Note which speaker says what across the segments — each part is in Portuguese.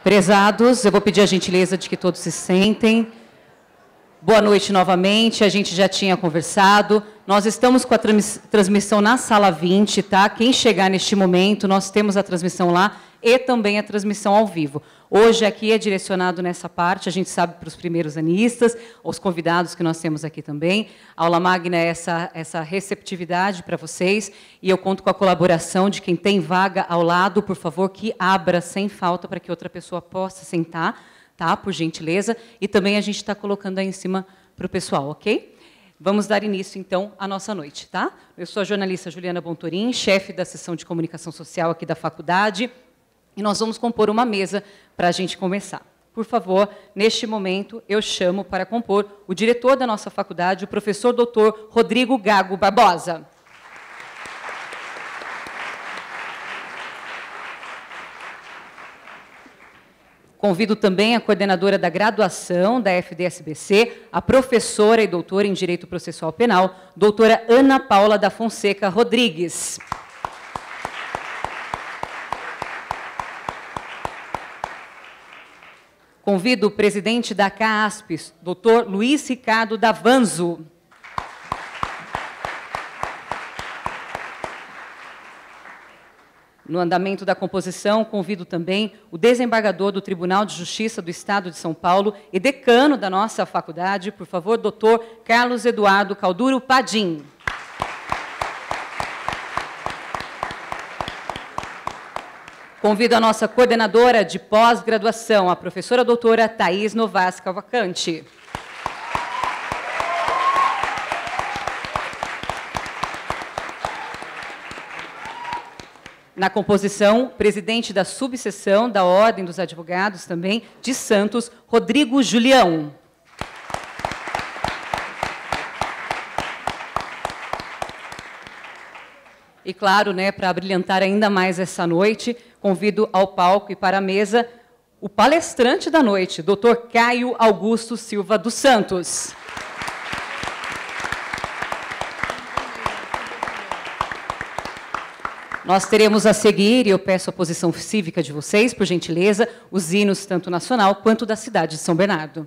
Speaker 1: Prezados, eu vou pedir a gentileza de que todos se sentem. Boa noite novamente, a gente já tinha conversado. Nós estamos com a transmissão na sala 20, tá? Quem chegar neste momento, nós temos a transmissão lá e também a transmissão ao vivo. Hoje aqui é direcionado nessa parte, a gente sabe para os primeiros anistas, os convidados que nós temos aqui também. A aula magna é essa receptividade para vocês, e eu conto com a colaboração de quem tem vaga ao lado, por favor, que abra sem falta para que outra pessoa possa sentar, tá? Por gentileza. E também a gente está colocando aí em cima para o pessoal, ok? Vamos dar início, então, à nossa noite, tá? Eu sou a jornalista Juliana Bontorin, chefe da seção de comunicação social aqui da faculdade, e nós vamos compor uma mesa para a gente começar. Por favor, neste momento, eu chamo para compor o diretor da nossa faculdade, o professor doutor Rodrigo Gago Barbosa. Convido também a coordenadora da graduação da FDSBC, a professora e doutora em Direito Processual Penal, doutora Ana Paula da Fonseca Rodrigues. Convido o presidente da CAASP, doutor Luiz Ricardo Davanzo. No andamento da composição, convido também o desembargador do Tribunal de Justiça do Estado de São Paulo e decano da nossa faculdade, por favor, doutor Carlos Eduardo Calduro Padim. Convido a nossa coordenadora de pós-graduação, a professora doutora Thaís Novas Cavalcante. Na composição, presidente da subseção da Ordem dos Advogados também de Santos, Rodrigo Julião. E claro, né, para brilhantar ainda mais essa noite, convido ao palco e para a mesa o palestrante da noite, Dr. Caio Augusto Silva dos Santos. Nós teremos a seguir, e eu peço a posição cívica de vocês, por gentileza, os hinos tanto nacional quanto da cidade de São Bernardo.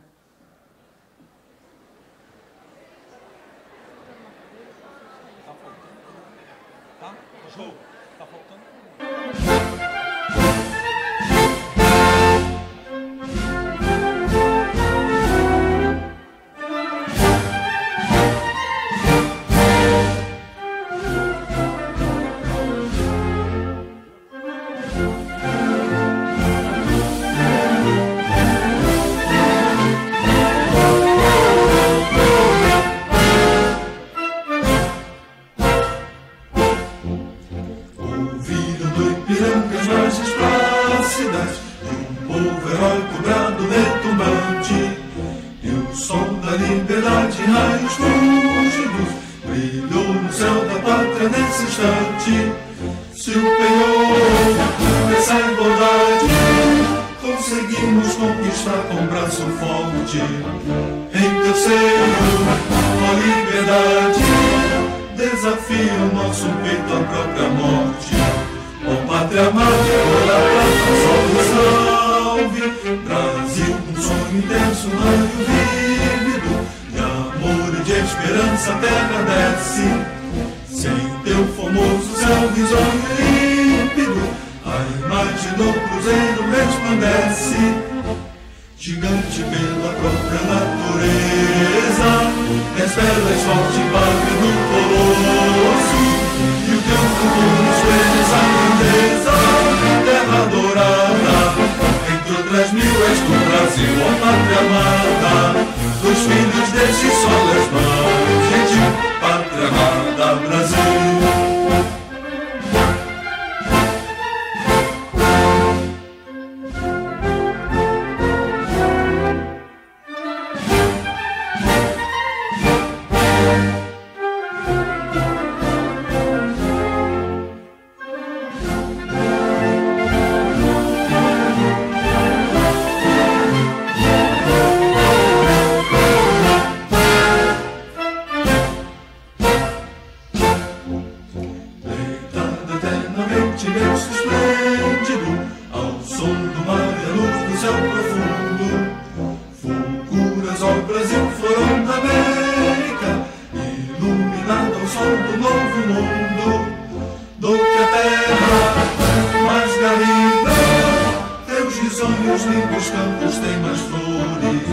Speaker 2: lindos campos têm mais flores,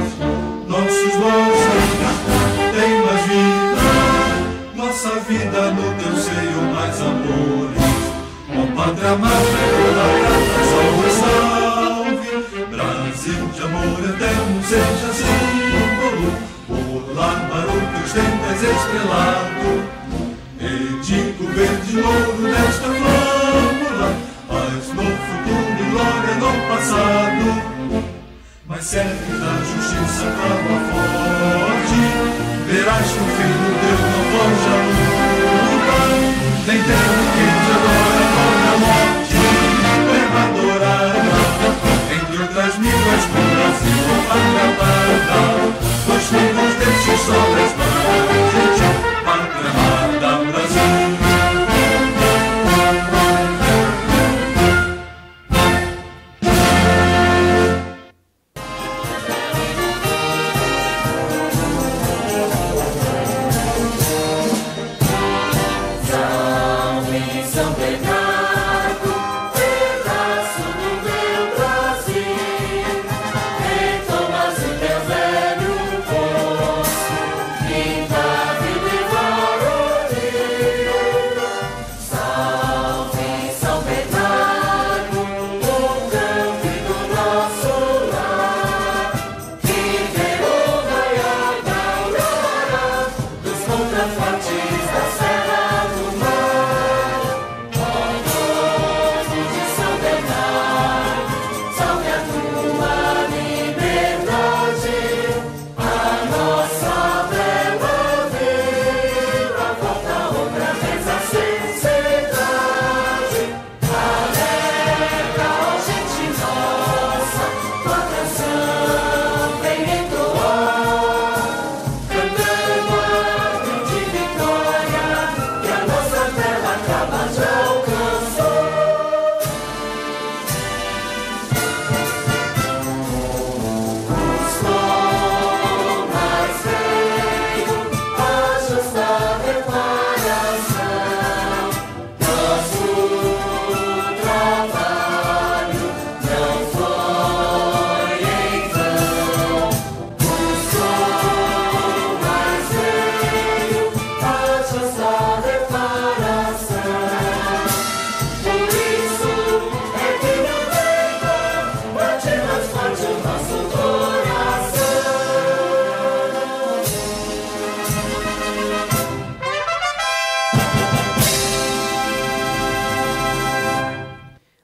Speaker 2: nossos lógios têm mais vida, nossa vida no teu seio mais amores. Ó Pátria amada, toda prata, salve, salve, Brasil de amor eterno seja símbolo, por lá para o teus tempos estrelado. Edito verde louro desta flâmula, paz no futuro e glória no passado. Mas serve da justiça calma forte, verás que o filho teu não foge à luta, nem tempo que te adora contra a morte, terra adorada, entre outras mil és por Brasil, ó Pátria amada, dois filhos destes soles para a gente, Pátria amada, Brasil.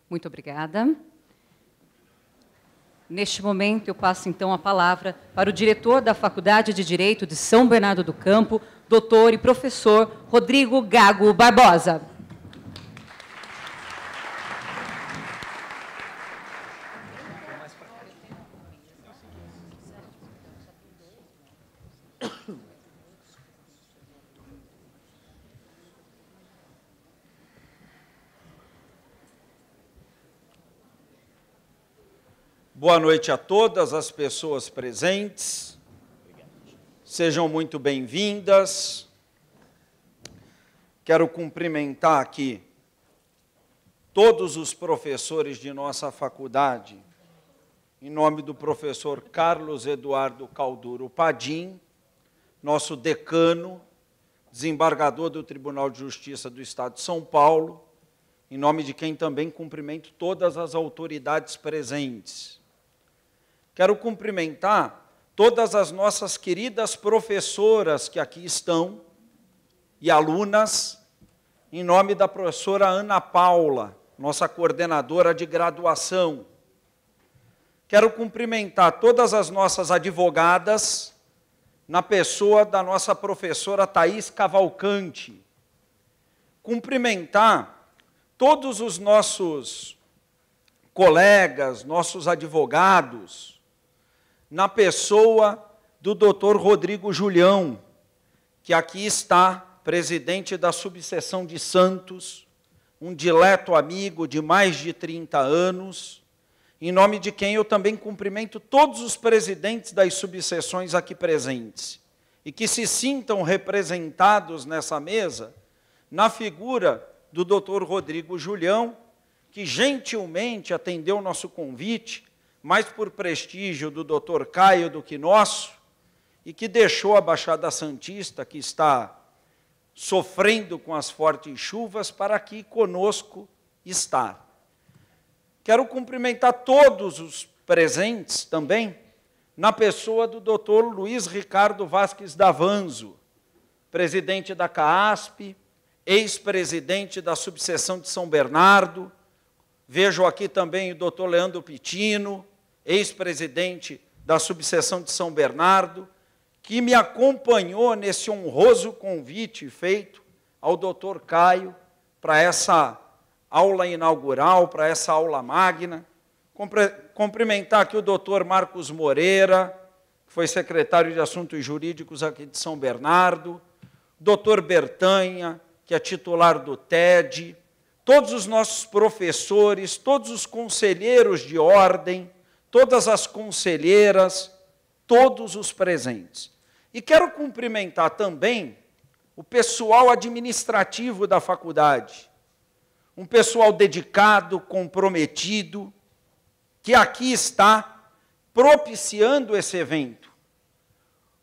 Speaker 1: Muito obrigada. Neste momento, eu passo, então, a palavra para o diretor da Faculdade de Direito de São Bernardo do Campo, doutor e professor Rodrigo Gago Barbosa.
Speaker 3: Boa noite a todas as pessoas presentes. Sejam muito bem-vindas. Quero cumprimentar aqui todos os professores de nossa faculdade, em nome do professor Carlos Eduardo Calduro Padim, nosso decano, desembargador do Tribunal de Justiça do Estado de São Paulo, em nome de quem também cumprimento todas as autoridades presentes. Quero cumprimentar todas as nossas queridas professoras que aqui estão e alunas, em nome da professora Ana Paula, nossa coordenadora de graduação. Quero cumprimentar todas as nossas advogadas, na pessoa da nossa professora Thaís Cavalcante. Cumprimentar todos os nossos colegas, nossos advogados, na pessoa do doutor Rodrigo Julião, que aqui está, presidente da subseção de Santos, um dileto amigo de mais de 30 anos, em nome de quem eu também cumprimento todos os presidentes das subseções aqui presentes, e que se sintam representados nessa mesa, na figura do doutor Rodrigo Julião, que gentilmente atendeu o nosso convite mais por prestígio do Dr. Caio do que nosso, e que deixou a Baixada Santista, que está sofrendo com as fortes chuvas, para aqui conosco estar. Quero cumprimentar todos os presentes também, na pessoa do Dr. Luiz Ricardo Vasques Davanzo, presidente da CAASP, ex-presidente da subseção de São Bernardo. Vejo aqui também o Dr. Leandro Pitino, ex-presidente da subseção de São Bernardo, que me acompanhou nesse honroso convite feito ao Dr. Caio para essa aula inaugural, para essa aula magna. Cumprimentar aqui o Dr. Marcos Moreira, que foi secretário de Assuntos Jurídicos aqui de São Bernardo, Dr. Bertanha, que é titular do TED, todos os nossos professores, todos os conselheiros de ordem, todas as conselheiras, todos os presentes. E quero cumprimentar também o pessoal administrativo da faculdade, um pessoal dedicado, comprometido, que aqui está propiciando esse evento,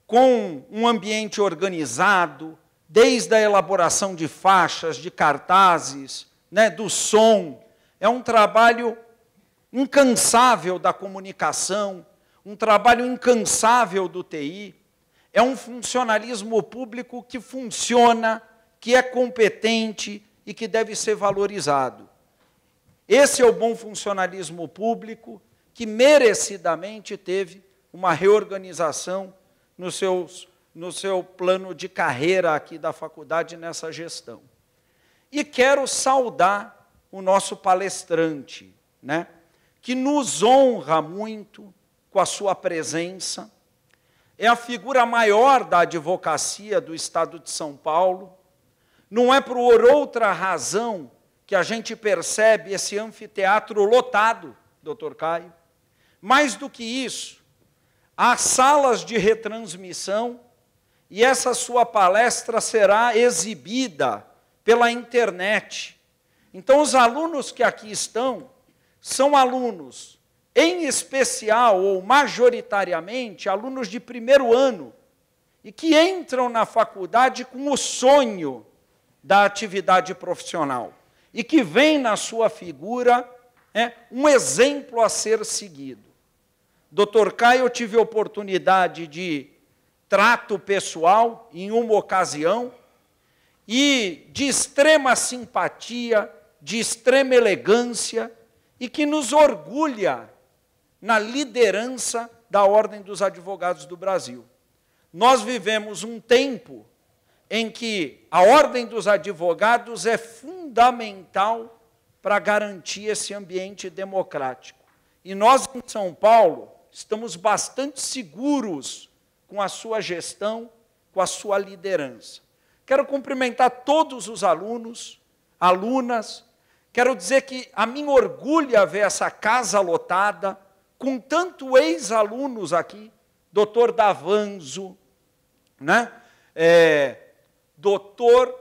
Speaker 3: com um ambiente organizado, desde a elaboração de faixas, de cartazes, do som. É um trabalho incansável da comunicação, um trabalho incansável do TI. É um funcionalismo público que funciona, que é competente e que deve ser valorizado. Esse é o bom funcionalismo público que merecidamente teve uma reorganização no seu plano de carreira aqui da faculdade nessa gestão. E quero saudar o nosso palestrante, que nos honra muito com a sua presença. É a figura maior da advocacia do Estado de São Paulo. Não é por outra razão que a gente percebe esse anfiteatro lotado, Dr. Caio. Mais do que isso, há salas de retransmissão e essa sua palestra será exibida pela internet. Então, os alunos que aqui estão são alunos, em especial ou majoritariamente, alunos de primeiro ano, e que entram na faculdade com o sonho da atividade profissional, e que vem na sua figura um exemplo a ser seguido. Dr. Caio, eu tive a oportunidade de trato pessoal em uma ocasião, e de extrema simpatia, de extrema elegância, e que nos orgulha na liderança da Ordem dos Advogados do Brasil. Nós vivemos um tempo em que a Ordem dos Advogados é fundamental para garantir esse ambiente democrático. E nós, em São Paulo, estamos bastante seguros com a sua gestão, com a sua liderança. Quero cumprimentar todos os alunos, alunas. Quero dizer que a mim orgulha ver essa casa lotada, com tanto ex-alunos aqui, Dr. Davanzo, Dr.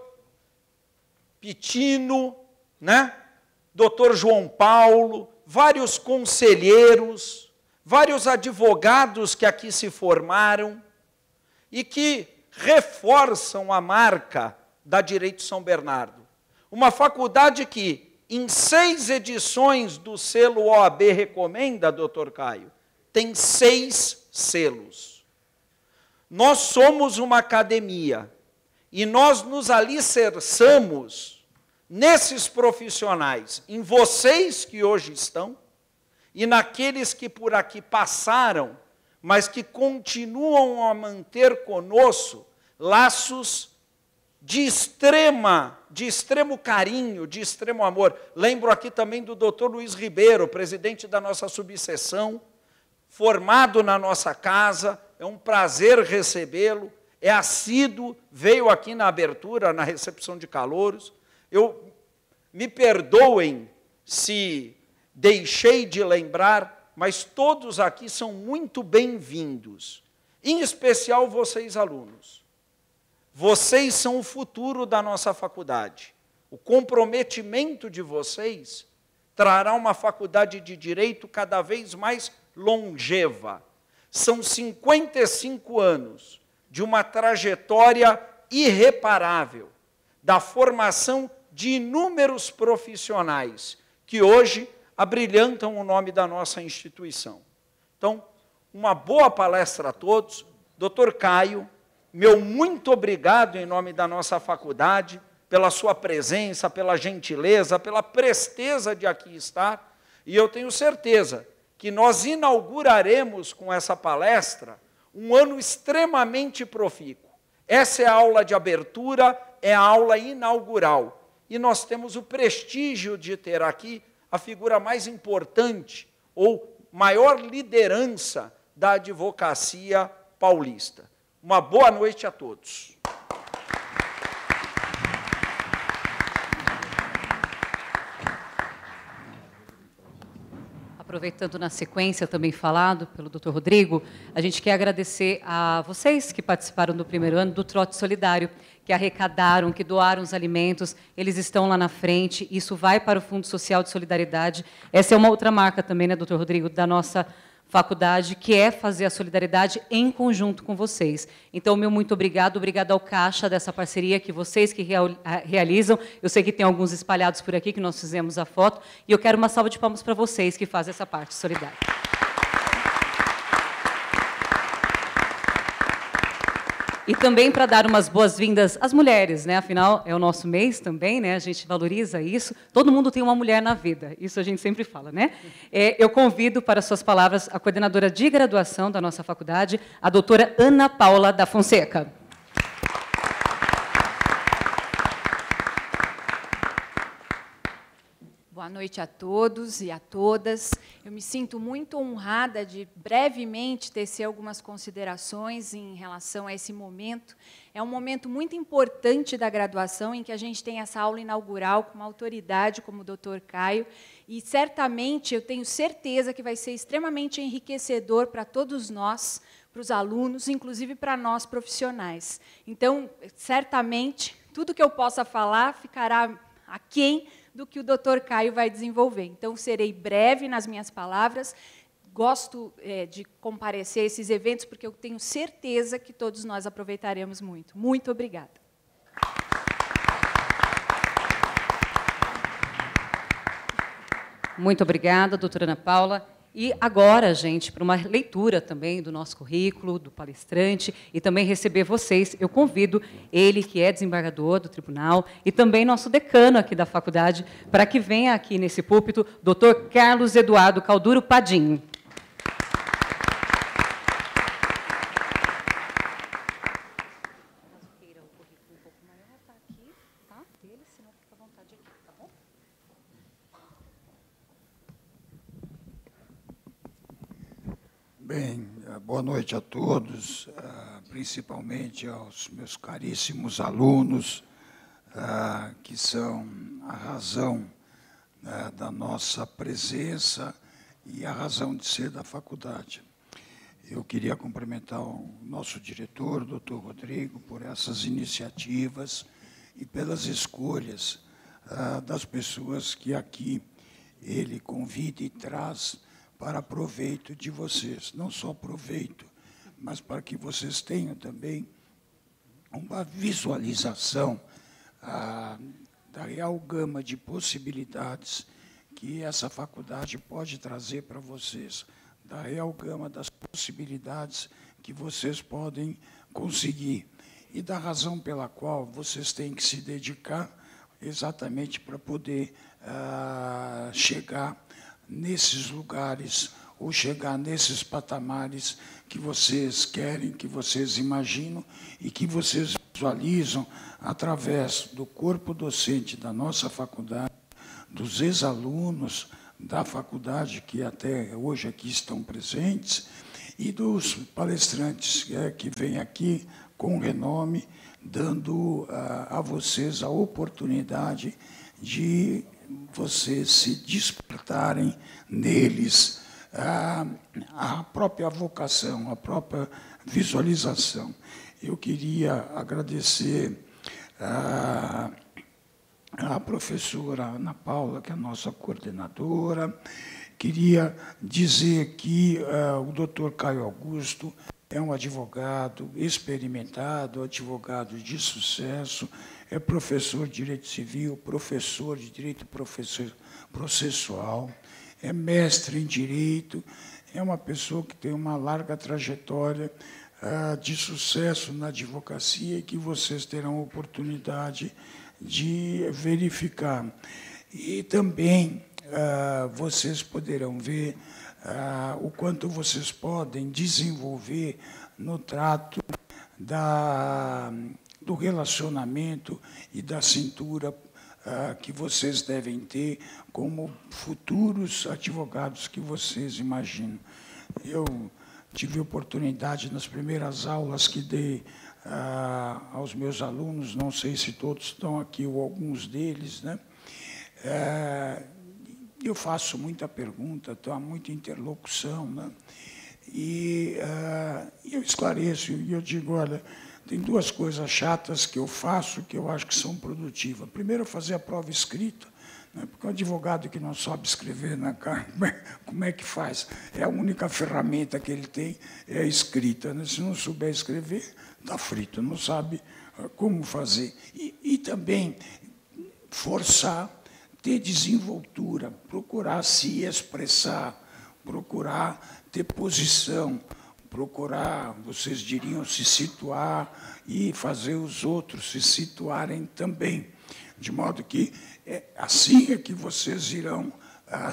Speaker 3: Pitino, Dr. João Paulo, vários conselheiros, vários advogados que aqui se formaram e que reforçam a marca da Direito São Bernardo. Uma faculdade que, em 6 edições do selo OAB Recomenda, Dr. Caio, tem 6 selos. Nós somos uma academia e nós nos alicerçamos nesses profissionais, em vocês que hoje estão e naqueles que por aqui passaram, mas que continuam a manter conosco laços de extremo carinho, de extremo amor. Lembro aqui também do Dr. Luiz Ribeiro, presidente da nossa subseção, formado na nossa casa, é um prazer recebê-lo, é assíduo, veio aqui na abertura, na recepção de calouros. Me perdoem se deixei de lembrar, mas todos aqui são muito bem-vindos, em especial vocês, alunos. Vocês são o futuro da nossa faculdade. O comprometimento de vocês trará uma faculdade de direito cada vez mais longeva. São 55 anos de uma trajetória irreparável, da formação de inúmeros profissionais que hoje abrilhantam o nome da nossa instituição. Então, uma boa palestra a todos. Dr. Caio, meu muito obrigado em nome da nossa faculdade, pela sua presença, pela gentileza, pela presteza de aqui estar, e eu tenho certeza que nós inauguraremos com essa palestra um ano extremamente profícuo. Essa é a aula de abertura, é a aula inaugural, e nós temos o prestígio de ter aqui a figura mais importante, ou maior liderança da advocacia paulista. Uma boa noite a todos.
Speaker 1: Aproveitando na sequência também falado pelo Dr. Rodrigo, a gente quer agradecer a vocês que participaram do primeiro ano do Trote Solidário, que arrecadaram, que doaram os alimentos, eles estão lá na frente, isso vai para o Fundo Social de Solidariedade. Essa é uma outra marca também, né, Dr. Rodrigo, da nossa faculdade, que é fazer a solidariedade em conjunto com vocês. Então, meu muito obrigado, obrigado ao Caixa dessa parceria que vocês que realizam. Eu sei que tem alguns espalhados por aqui, que nós fizemos a foto, e eu quero uma salva de palmas para vocês que fazem essa parte solidária. E também para dar umas boas-vindas às mulheres, né? Afinal, é o nosso mês também, né? A gente valoriza isso. Todo mundo tem uma mulher na vida, isso a gente sempre fala, né? Eu convido para suas palavras a coordenadora de graduação da nossa faculdade, a doutora Ana Paula da Fonseca.
Speaker 4: Boa noite a todos e a todas. Eu me sinto muito honrada de brevemente tecer algumas considerações em relação a esse momento. É um momento muito importante da graduação, em que a gente tem essa aula inaugural com uma autoridade como o Dr. Caio, e certamente, eu tenho certeza que vai ser extremamente enriquecedor para todos nós, para os alunos, inclusive para nós profissionais. Então, certamente, tudo que eu possa falar ficará aquém do que o Dr. Caio vai desenvolver. Então, serei breve nas minhas palavras. Gosto de comparecer a esses eventos, porque eu tenho certeza que todos nós aproveitaremos muito. Muito obrigada.
Speaker 1: Muito obrigada, doutora Ana Paula. E agora, gente, para uma leitura também do nosso currículo, do palestrante, e também receber vocês, eu convido ele, que é desembargador do tribunal, e também nosso decano aqui da faculdade, para que venha aqui nesse púlpito, Dr. Carlos Eduardo Calduro Padim.
Speaker 5: Bem, boa noite a todos, principalmente aos meus caríssimos alunos, que são a razão da nossa presença e a razão de ser da faculdade. Eu queria cumprimentar o nosso diretor, o Dr. Rodrigo, por essas iniciativas e pelas escolhas das pessoas que aqui ele convida e traz para proveito de vocês, não só proveito, mas para que vocês tenham também uma visualização da real gama de possibilidades que essa faculdade pode trazer para vocês, da real gama das possibilidades que vocês podem conseguir e da razão pela qual vocês têm que se dedicar exatamente para poder chegar nesses lugares ou chegar nesses patamares que vocês querem, que vocês imaginam e que vocês visualizam através do corpo docente da nossa faculdade, dos ex-alunos da faculdade que até hoje aqui estão presentes e dos palestrantes que vêm aqui com renome, dando a vocês a oportunidade de vocês se despertarem neles a própria vocação, a própria visualização. Eu queria agradecer a professora Ana Paula, que é a nossa coordenadora, Queria dizer que o doutor Caio Augusto é um advogado experimentado, advogado de sucesso, é professor de Direito Civil, professor de Direito Processual, é mestre em Direito, é uma pessoa que tem uma larga trajetória de sucesso na advocacia e que vocês terão oportunidade de verificar. E também vocês poderão ver o quanto vocês podem desenvolver no trato do relacionamento e da cintura que vocês devem ter como futuros advogados que vocês imaginam. Eu tive oportunidade, nas primeiras aulas que dei aos meus alunos, não sei se todos estão aqui ou alguns deles, né? Eu faço muita pergunta, há muita interlocução, né? E eu esclareço, e eu digo, olha, tem duas coisas chatas que eu faço que eu acho que são produtivas. Primeiro, fazer a prova escrita, né? Porque o advogado que não sabe escrever na cara, como é que faz? É a única ferramenta que ele tem, é a escrita, né? Se não souber escrever, está frito, não sabe como fazer. E também forçar, ter desenvoltura, procurar se expressar, procurar ter posição, procurar, vocês diriam, se situar e fazer os outros se situarem também. De modo que assim é que vocês irão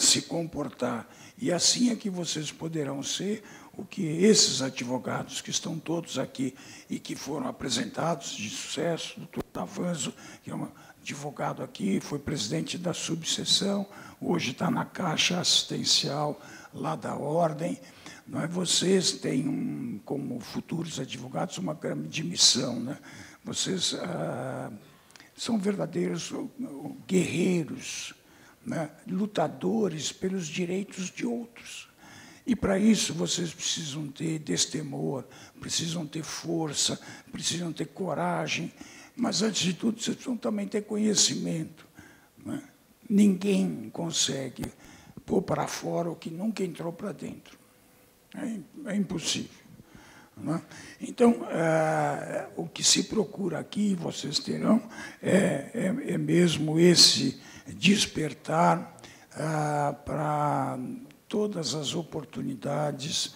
Speaker 5: se comportar e assim é que vocês poderão ser o que esses advogados que estão todos aqui e que foram apresentados de sucesso, o doutor Davanzo, que é um advogado aqui, foi presidente da subseção, hoje está na Caixa Assistencial lá da Ordem. Vocês têm, como futuros advogados, uma grande missão, né? Vocês são verdadeiros guerreiros, né? Lutadores pelos direitos de outros. E, para isso, vocês precisam ter destemor, precisam ter força, precisam ter coragem, mas, antes de tudo, vocês precisam também ter conhecimento, né? Ninguém consegue pôr para fora o que nunca entrou para dentro. É impossível. Né? Então, o que se procura aqui, vocês terão, é mesmo esse despertar para todas as oportunidades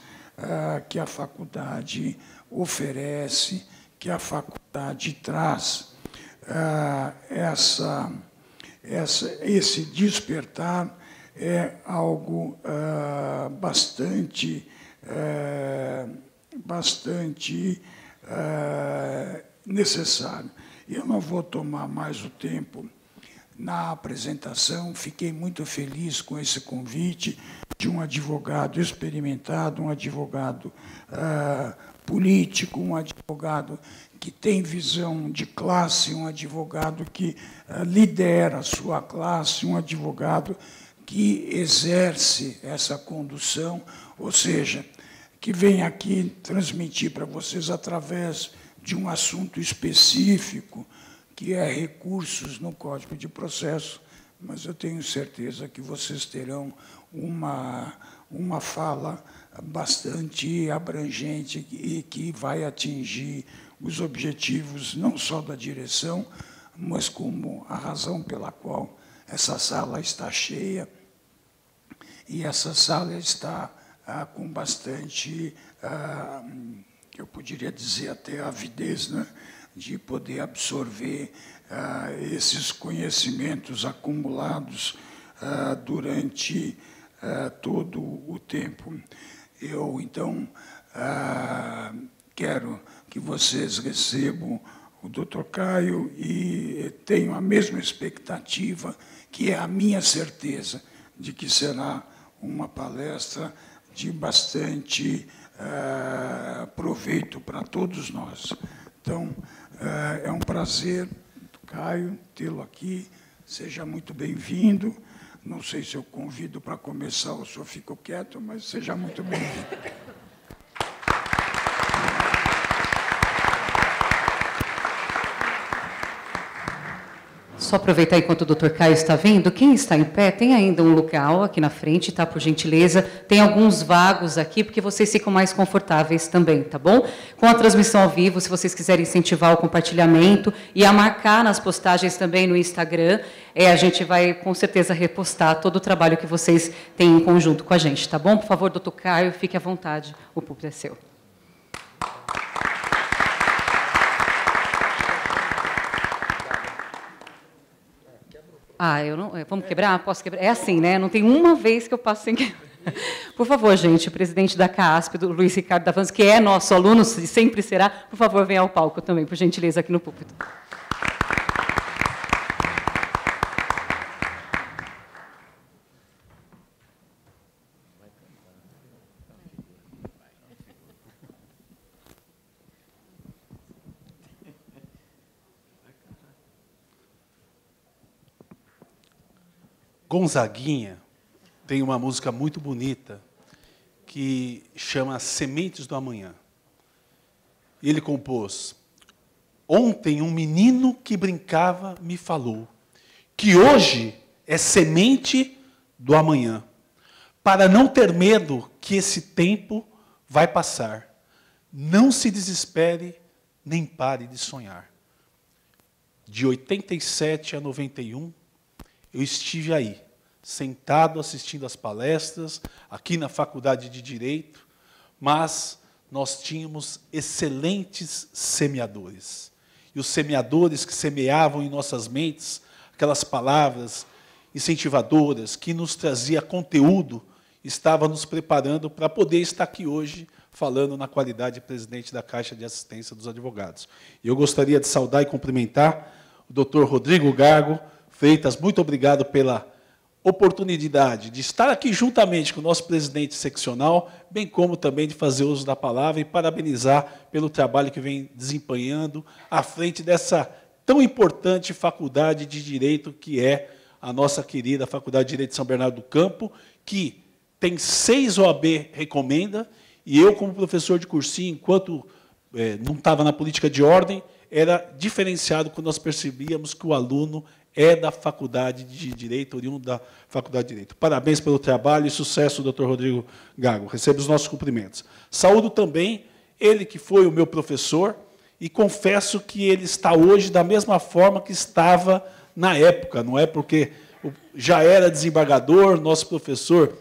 Speaker 5: que a faculdade oferece, que a faculdade traz. Esse despertar é algo bastante necessário. Eu não vou tomar mais o tempo na apresentação, fiquei muito feliz com esse convite de um advogado experimentado, um advogado político, um advogado que tem visão de classe, um advogado que lidera a sua classe, um advogado que exerce essa condução, ou seja, que vem aqui transmitir para vocês, através de um assunto específico, que é recursos no Código de Processo, mas eu tenho certeza que vocês terão uma fala bastante abrangente e que vai atingir os objetivos não só da direção, mas como a razão pela qual essa sala está cheia, e essa sala está com bastante, eu poderia dizer até avidez, né, de poder absorver esses conhecimentos acumulados durante todo o tempo. Eu, então, quero que vocês recebam o Dr. Caio e tenho a mesma expectativa, que é a minha certeza, de que será uma palestra de bastante proveito para todos nós. Então, é um prazer, Caio, tê-lo aqui. Seja muito bem-vindo. Não sei se eu convido para começar ou se eu fico quieto, mas seja muito bem-vindo.
Speaker 1: Só aproveitar enquanto o doutor Caio está vindo, quem está em pé, tem ainda um local aqui na frente, tá, por gentileza? Tem alguns vagos aqui, porque vocês ficam mais confortáveis também, tá bom? Com a transmissão ao vivo, se vocês quiserem incentivar o compartilhamento e a marcar nas postagens também no Instagram, a gente vai, com certeza, repostar todo o trabalho que vocês têm em conjunto com a gente, tá bom? Por favor, doutor Caio, fique à vontade, o público é seu. Eu não, vamos quebrar? Posso quebrar? É assim, né? Não tem uma vez que eu passo sem quebrar. Por favor, gente, o presidente da CAASP, do Luiz Ricardo Davanzo, que é nosso aluno e sempre será, por favor, venha ao palco também, por gentileza, aqui no púlpito.
Speaker 6: Gonzaguinha tem uma música muito bonita que chama Sementes do Amanhã. Ele compôs: ontem um menino que brincava me falou que hoje é semente do amanhã, para não ter medo que esse tempo vai passar. Não se desespere, nem pare de sonhar. De 87 a 91, eu estive aí, sentado assistindo às palestras, aqui na Faculdade de Direito, mas nós tínhamos excelentes semeadores. E os semeadores que semeavam em nossas mentes aquelas palavras incentivadoras, que nos trazia conteúdo, estavam nos preparando para poder estar aqui hoje falando na qualidade de presidente da Caixa de Assistência dos Advogados. E eu gostaria de saudar e cumprimentar o doutor Rodrigo Gago Freitas, muito obrigado pela oportunidade de estar aqui juntamente com o nosso presidente seccional, bem como também de fazer uso da palavra e parabenizar pelo trabalho que vem desempenhando à frente dessa tão importante faculdade de Direito, que é a nossa querida Faculdade de Direito de São Bernardo do Campo, que tem 6 OAB recomenda, e eu, como professor de cursinho, enquanto não estava na política de ordem, era diferenciado quando nós percebíamos que o aluno é da Faculdade de Direito, oriundo da Faculdade de Direito. Parabéns pelo trabalho e sucesso, doutor Rodrigo Gago. Receba os nossos cumprimentos. Saúdo também ele que foi o meu professor, e confesso que ele está hoje da mesma forma que estava na época, não é porque já era desembargador, nosso professor,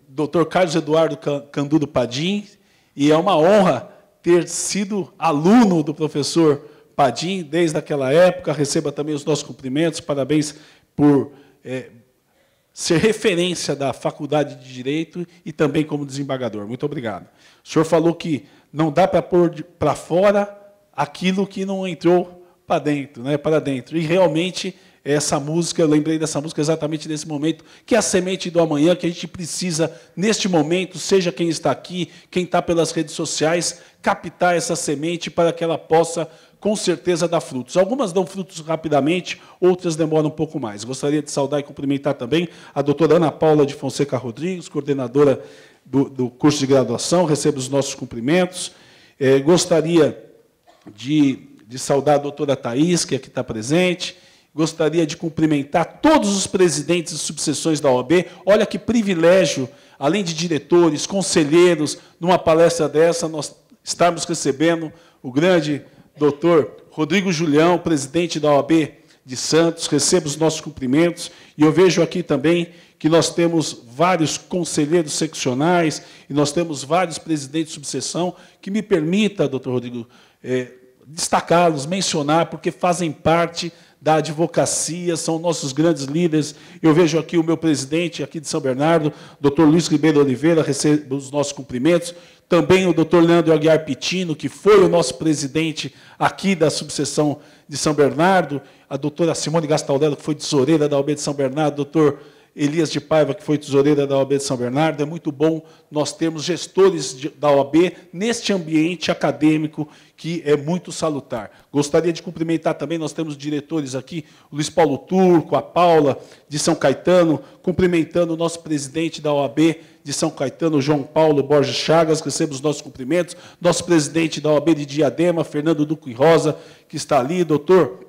Speaker 6: doutor Carlos Eduardo Candudo Padim, e é uma honra ter sido aluno do professor Padim, desde aquela época. Receba também os nossos cumprimentos, parabéns por ser referência da Faculdade de Direito e também como desembargador. Muito obrigado. O senhor falou que não dá para pôr para fora aquilo que não entrou para dentro, né? Para dentro. E realmente essa música, eu lembrei dessa música exatamente nesse momento, que é a semente do amanhã, que a gente precisa, neste momento, seja quem está aqui, quem está pelas redes sociais, captar essa semente para que ela possa, com certeza, dar frutos. Algumas dão frutos rapidamente, outras demoram um pouco mais. Gostaria de saudar e cumprimentar também a doutora Ana Paula de Fonseca Rodrigues, coordenadora do curso de graduação, receba os nossos cumprimentos. Gostaria de saudar a doutora Thaís, que aqui está presente. Gostaria de cumprimentar todos os presidentes e subseções da OAB. Olha que privilégio, além de diretores, conselheiros, numa palestra dessa, nós estarmos recebendo o grande doutor Rodrigo Julião, presidente da OAB de Santos. Receba os nossos cumprimentos. E eu vejo aqui também que nós temos vários conselheiros seccionais e nós temos vários presidentes de subseção, que me permita, doutor Rodrigo, destacá-los, mencionar, porque fazem parte da advocacia, são nossos grandes líderes. Eu vejo aqui o meu presidente aqui de São Bernardo, doutor Luiz Ribeiro Oliveira, recebe os nossos cumprimentos. Também o doutor Leandro Aguiar Pitino, que foi o nosso presidente aqui da subseção de São Bernardo, a doutora Simone Gastaldello, que foi tesoureira da OAB de São Bernardo, doutor Elias de Paiva, que foi tesoureira da OAB de São Bernardo. É muito bom nós termos gestores da OAB neste ambiente acadêmico que é muito salutar. Gostaria de cumprimentar também, nós temos diretores aqui, o Luiz Paulo Turco, a Paula de São Caetano, cumprimentando o nosso presidente da OAB de São Caetano, João Paulo Borges Chagas, receba os nossos cumprimentos, nosso presidente da OAB de Diadema, Fernando Duque Rosa, que está ali, doutor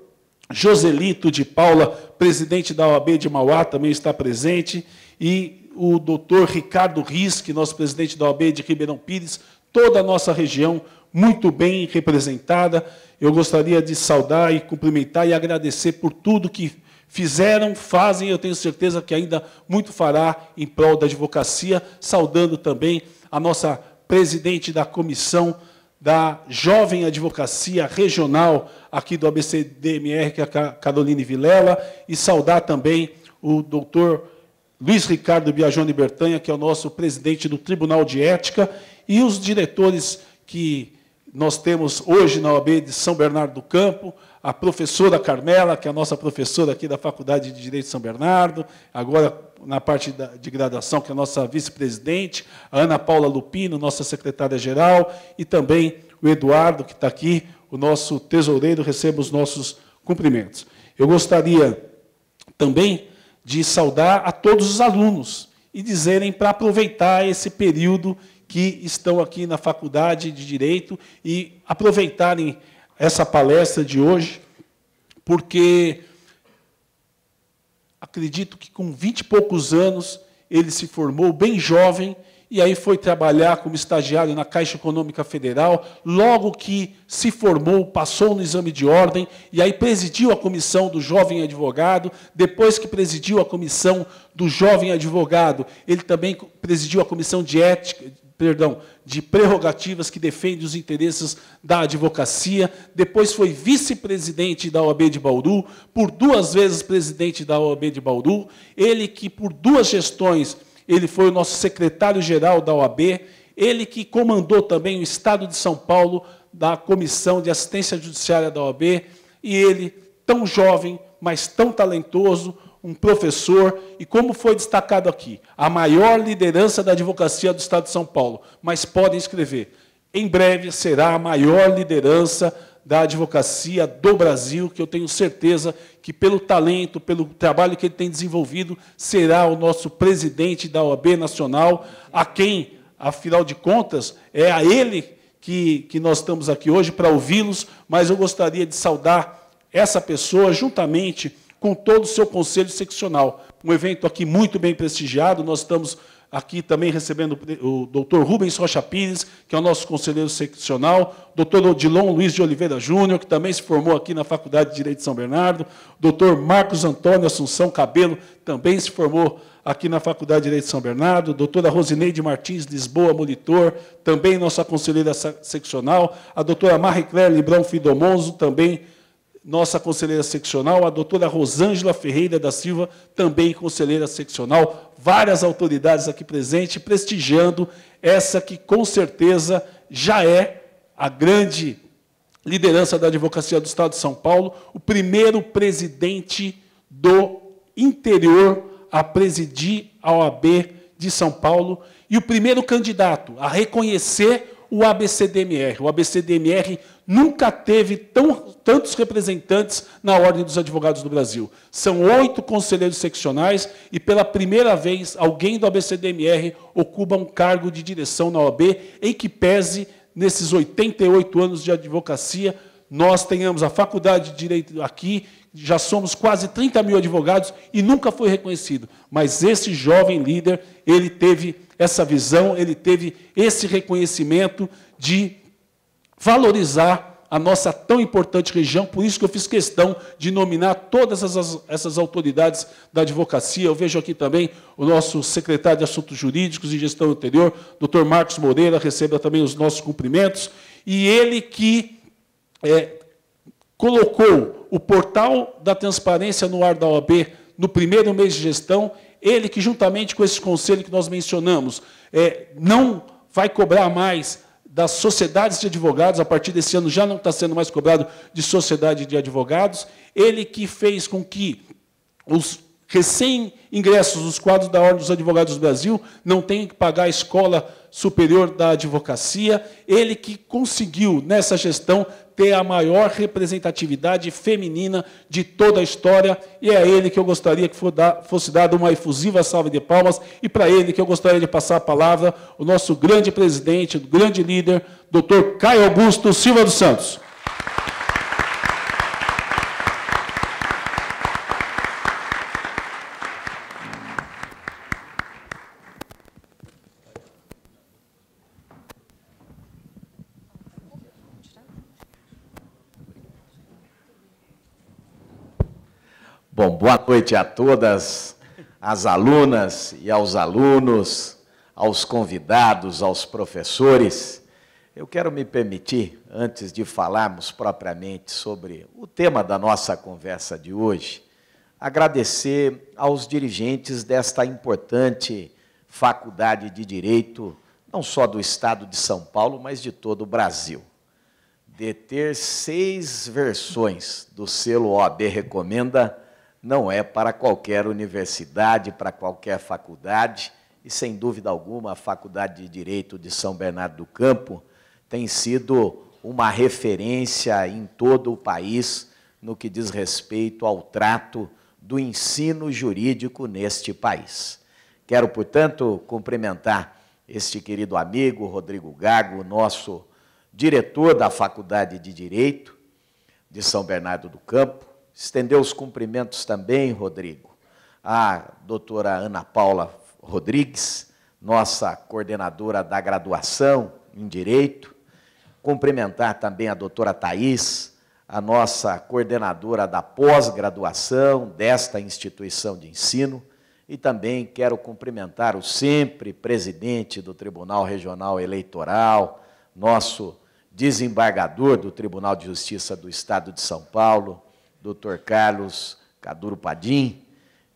Speaker 6: Joselito de Paula, presidente da OAB de Mauá, também está presente, e o doutor Ricardo Risque, nosso presidente da OAB de Ribeirão Pires, toda a nossa região muito bem representada. Eu gostaria de saudar e cumprimentar e agradecer por tudo que fizeram, fazem, eu tenho certeza que ainda muito fará em prol da advocacia, saudando também a nossa presidente da comissão da Jovem Advocacia Regional aqui do ABCDMR, que é a Caroline Vilela, e saudar também o doutor Luiz Ricardo Biagione Bertanha, que é o nosso presidente do Tribunal de Ética, e os diretores que nós temos hoje na OAB de São Bernardo do Campo, a professora Carmela, que é a nossa professora aqui da Faculdade de Direito de São Bernardo, agora na parte de graduação, que é a nossa vice-presidente, a Ana Paula Lupino, nossa secretária-geral, e também o Eduardo, que está aqui, o nosso tesoureiro, receba os nossos cumprimentos. Eu gostaria também de saudar a todos os alunos e dizerem para aproveitar esse período que estão aqui na Faculdade de Direito e aproveitarem essa palestra de hoje, porque acredito que com 20 e poucos anos ele se formou bem jovem e aí foi trabalhar como estagiário na Caixa Econômica Federal. Logo que se formou, passou no exame de ordem e aí presidiu a comissão do jovem advogado. Depois que presidiu a comissão do jovem advogado, ele também presidiu a comissão de de prerrogativas que defende os interesses da advocacia. Depois foi vice-presidente da OAB de Bauru, por 2 vezes presidente da OAB de Bauru. Ele que, por 2 gestões, ele foi o nosso secretário-geral da OAB, ele que comandou também o Estado de São Paulo da Comissão de Assistência Judiciária da OAB, e ele, tão jovem, mas tão talentoso, um professor, e como foi destacado aqui, a maior liderança da advocacia do Estado de São Paulo, mas podem escrever, em breve será a maior liderança da advocacia do Brasil, que eu tenho certeza que, pelo talento, pelo trabalho que ele tem desenvolvido, será o nosso presidente da OAB Nacional, a quem, afinal de contas, é a ele que nós estamos aqui hoje para ouvi-los, mas eu gostaria de saudar essa pessoa juntamente com todo o seu conselho seccional. Um evento aqui muito bem prestigiado. Nós estamos aqui também recebendo o doutor Rubens Rocha Pires, que é o nosso conselheiro seccional, doutor Odilon Luiz de Oliveira Júnior, que também se formou aqui na Faculdade de Direito de São Bernardo, doutor Marcos Antônio Assunção Cabelo, também se formou aqui na Faculdade de Direito de São Bernardo, doutora Rosineide Martins Lisboa Molitor, também nossa conselheira seccional, a doutora Marie-Claire Librão Fidomonzo, também nossa conselheira seccional, a doutora Rosângela Ferreira da Silva, também conselheira seccional, várias autoridades aqui presentes, prestigiando essa que, com certeza, já é a grande liderança da advocacia do Estado de São Paulo, o primeiro presidente do interior a presidir a OAB de São Paulo e o primeiro candidato a reconhecer o ABCDMR. O ABCDMR nunca teve tantos representantes na Ordem dos Advogados do Brasil. São 8 conselheiros seccionais e, pela primeira vez, alguém do ABCDMR ocupa um cargo de direção na OAB, em que pese, nesses 88 anos de advocacia, nós tenhamos a Faculdade de Direito aqui, já somos quase 30 mil advogados e nunca foi reconhecido. Mas esse jovem líder, ele teve essa visão, ele teve esse reconhecimento de valorizar a nossa tão importante região, por isso que eu fiz questão de nominar todas essas autoridades da advocacia. Eu vejo aqui também o nosso secretário de Assuntos Jurídicos e Gestão Anterior, doutor Marcos Moreira, receba também os nossos cumprimentos, e ele que colocou o portal da transparência no ar da OAB no primeiro mês de gestão, ele que, juntamente com esse conselho que nós mencionamos, não vai cobrar mais das sociedades de advogados, a partir desse ano já não está sendo mais cobrado de sociedade de advogados, ele que fez com que os recém-ingressos dos quadros da Ordem dos Advogados do Brasil não tenham que pagar a Escola Superior da Advocacia, ele que conseguiu, nessa gestão, ter a maior representatividade feminina de toda a história, e é a ele que eu gostaria que fosse dada uma efusiva salva de palmas, e para ele que eu gostaria de passar a palavra, o nosso grande presidente, o grande líder, doutor Caio Augusto Silva dos Santos.
Speaker 7: Bom, boa noite a todas as alunas e aos alunos, aos convidados, aos professores. Eu quero me permitir, antes de falarmos propriamente sobre o tema da nossa conversa de hoje, agradecer aos dirigentes desta importante faculdade de Direito, não só do Estado de São Paulo, mas de todo o Brasil. De ter 6 versões do selo OAB Recomenda, não é para qualquer universidade, para qualquer faculdade, e, sem dúvida alguma, a Faculdade de Direito de São Bernardo do Campo tem sido uma referência em todo o país no que diz respeito ao trato do ensino jurídico neste país. Quero, portanto, cumprimentar este querido amigo, Rodrigo Gago, nosso diretor da Faculdade de Direito de São Bernardo do Campo. Estendeu os cumprimentos também, Rodrigo, à doutora Ana Paula Rodrigues, nossa coordenadora da graduação em Direito. Cumprimentar também a doutora Thaís, a nossa coordenadora da pós-graduação desta instituição de ensino. E também quero cumprimentar o sempre presidente do Tribunal Regional Eleitoral, nosso desembargador do Tribunal de Justiça do Estado de São Paulo, Dr. Carlos Caduro Padim,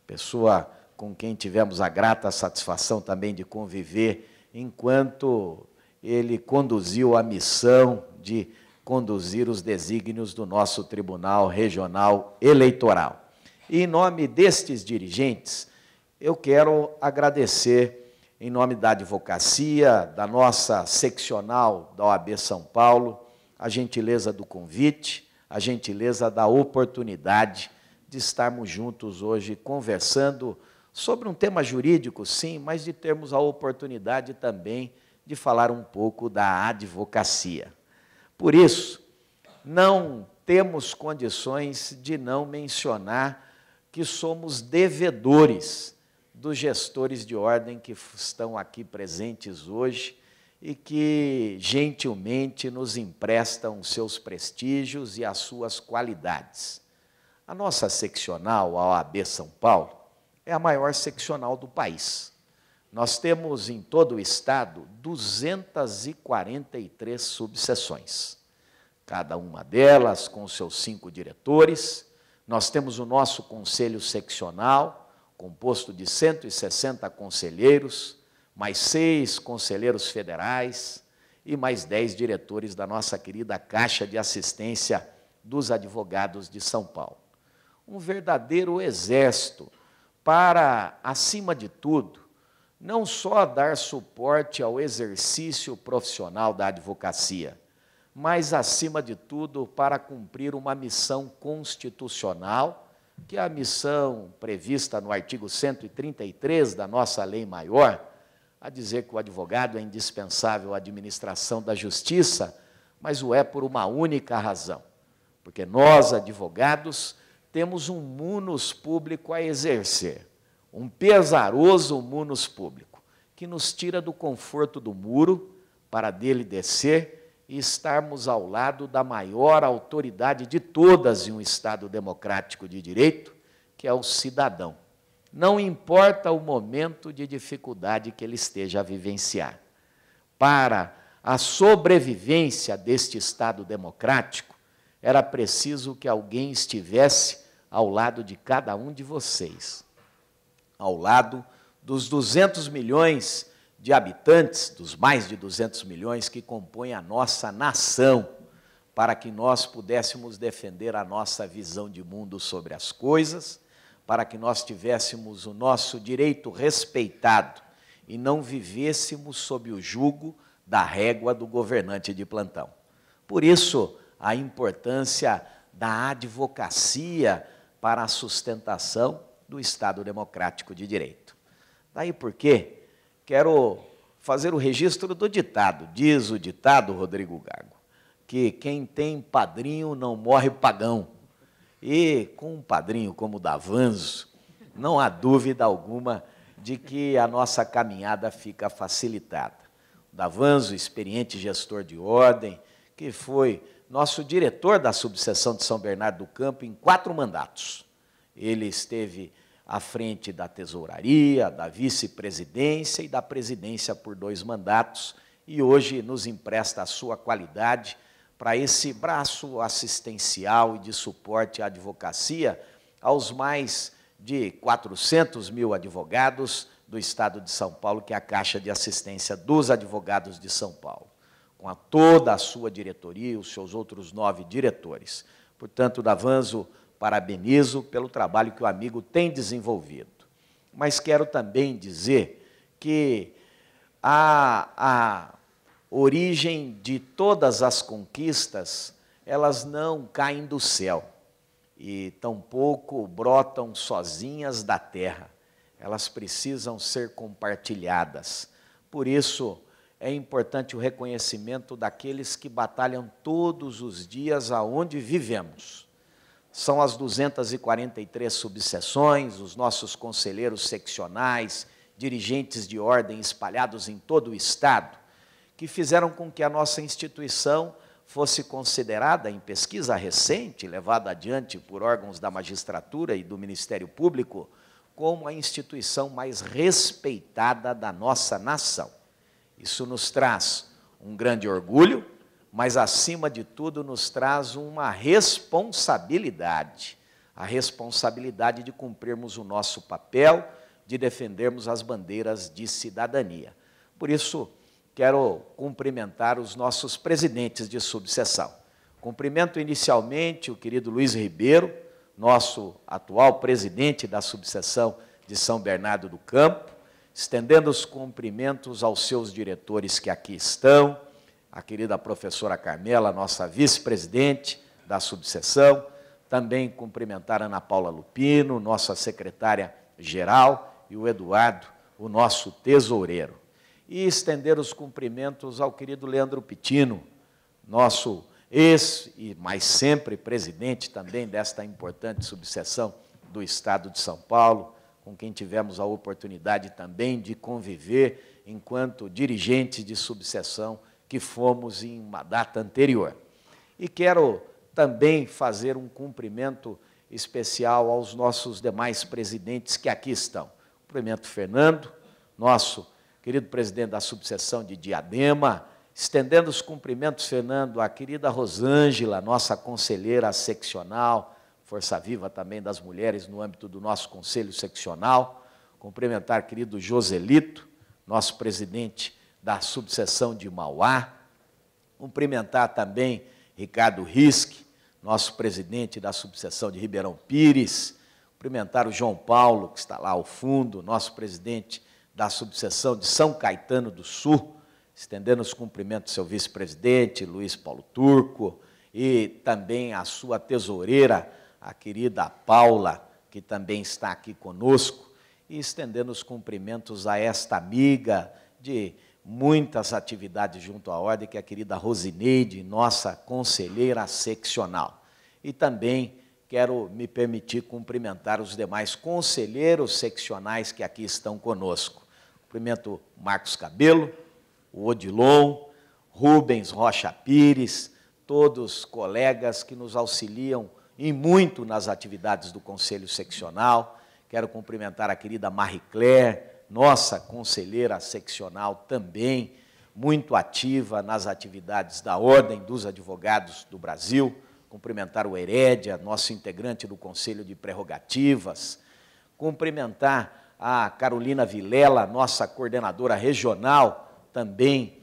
Speaker 7: pessoa com quem tivemos a grata satisfação também de conviver enquanto ele conduziu a missão de conduzir os desígnios do nosso Tribunal Regional Eleitoral. E, em nome destes dirigentes, eu quero agradecer, em nome da advocacia, da nossa seccional da OAB São Paulo, a gentileza do convite, a gentileza da oportunidade de estarmos juntos hoje conversando sobre um tema jurídico, sim, mas de termos a oportunidade também de falar um pouco da advocacia. Por isso, não temos condições de não mencionar que somos devedores dos gestores de ordem que estão aqui presentes hoje e que, gentilmente, nos emprestam seus prestígios e as suas qualidades. A nossa seccional, a OAB São Paulo, é a maior seccional do país. Nós temos, em todo o Estado, 243 subseções. Cada uma delas com seus 5 diretores. Nós temos o nosso conselho seccional, composto de 160 conselheiros, mais 6 conselheiros federais e mais 10 diretores da nossa querida Caixa de Assistência dos Advogados de São Paulo. Um verdadeiro exército para, acima de tudo, não só dar suporte ao exercício profissional da advocacia, mas, acima de tudo, para cumprir uma missão constitucional, que é a missão prevista no artigo 133 da nossa lei maior, a dizer que o advogado é indispensável à administração da justiça, mas o é por uma única razão, porque nós, advogados, temos um munus público a exercer, um pesaroso munus público, que nos tira do conforto do muro para dele descer e estarmos ao lado da maior autoridade de todas em um Estado democrático de direito, que é o cidadão. Não importa o momento de dificuldade que ele esteja a vivenciar. Para a sobrevivência deste Estado democrático, era preciso que alguém estivesse ao lado de cada um de vocês, ao lado dos 200 milhões de habitantes, dos mais de 200 milhões que compõem a nossa nação, para que nós pudéssemos defender a nossa visão de mundo sobre as coisas, para que nós tivéssemos o nosso direito respeitado e não vivêssemos sob o jugo da régua do governante de plantão. Por isso, a importância da advocacia para a sustentação do Estado democrático de direito. Daí porque quero fazer o registro do ditado. Diz o ditado, Rodrigo Gago, que quem tem padrinho não morre pagão. E com um padrinho como o Davanzo, não há dúvida alguma de que a nossa caminhada fica facilitada. O Davanzo, experiente gestor de ordem, que foi nosso diretor da subseção de São Bernardo do Campo em 4 mandatos. ele esteve à frente da tesouraria, da vice-presidência e da presidência por 2 mandatos, e hoje nos empresta a sua qualidade para esse braço assistencial e de suporte à advocacia aos mais de 400 mil advogados do Estado de São Paulo, que é a Caixa de Assistência dos Advogados de São Paulo, com toda a sua diretoria e os seus outros 9 diretores. Portanto, Davanzo, parabenizo pelo trabalho que o amigo tem desenvolvido. Mas quero também dizer que a origem de todas as conquistas, elas não caem do céu e tampouco brotam sozinhas da terra. Elas precisam ser compartilhadas. Por isso, é importante o reconhecimento daqueles que batalham todos os dias aonde vivemos. São as 243 subseções, os nossos conselheiros seccionais, dirigentes de ordem espalhados em todo o Estado, que fizeram com que a nossa instituição fosse considerada, em pesquisa recente, levada adiante por órgãos da magistratura e do Ministério Público, como a instituição mais respeitada da nossa nação. Isso nos traz um grande orgulho, mas, acima de tudo, nos traz uma responsabilidade, a responsabilidade de cumprirmos o nosso papel, de defendermos as bandeiras de cidadania. Por isso, quero cumprimentar os nossos presidentes de subseção. Cumprimento inicialmente o querido Luiz Ribeiro, nosso atual presidente da subseção de São Bernardo do Campo, estendendo os cumprimentos aos seus diretores que aqui estão, a querida professora Carmela, nossa vice-presidente da subseção, também cumprimentar a Ana Paula Lupino, nossa secretária-geral, e o Eduardo, o nosso tesoureiro. E estender os cumprimentos ao querido Leandro Pitino, nosso ex e mais sempre presidente também desta importante subseção do Estado de São Paulo, com quem tivemos a oportunidade também de conviver enquanto dirigentes de subseção que fomos em uma data anterior. E quero também fazer um cumprimento especial aos nossos demais presidentes que aqui estão. Cumprimento Fernando, nosso querido presidente da subseção de Diadema, estendendo os cumprimentos, Fernando, à querida Rosângela, nossa conselheira seccional, força viva também das mulheres no âmbito do nosso conselho seccional, cumprimentar querido Joselito, nosso presidente da subseção de Mauá, cumprimentar também Ricardo Risque, nosso presidente da subseção de Ribeirão Pires, cumprimentar o João Paulo, que está lá ao fundo, nosso presidente da subseção de São Caetano do Sul, estendendo os cumprimentos ao seu vice-presidente, Luiz Paulo Turco, e também a sua tesoureira, a querida Paula, que também está aqui conosco, e estendendo os cumprimentos a esta amiga de muitas atividades junto à ordem, que é a querida Rosineide, nossa conselheira seccional. E também quero me permitir cumprimentar os demais conselheiros seccionais que aqui estão conosco. Cumprimento Marcos Cabelo, o Odilon, Rubens Rocha Pires, todos colegas que nos auxiliam e muito nas atividades do Conselho Seccional. Quero cumprimentar a querida Marie Claire, nossa conselheira seccional também, muito ativa nas atividades da Ordem dos Advogados do Brasil. Cumprimentar o Herédia, nosso integrante do Conselho de Prerrogativas. Cumprimentar a Carolina Vilela, nossa coordenadora regional, também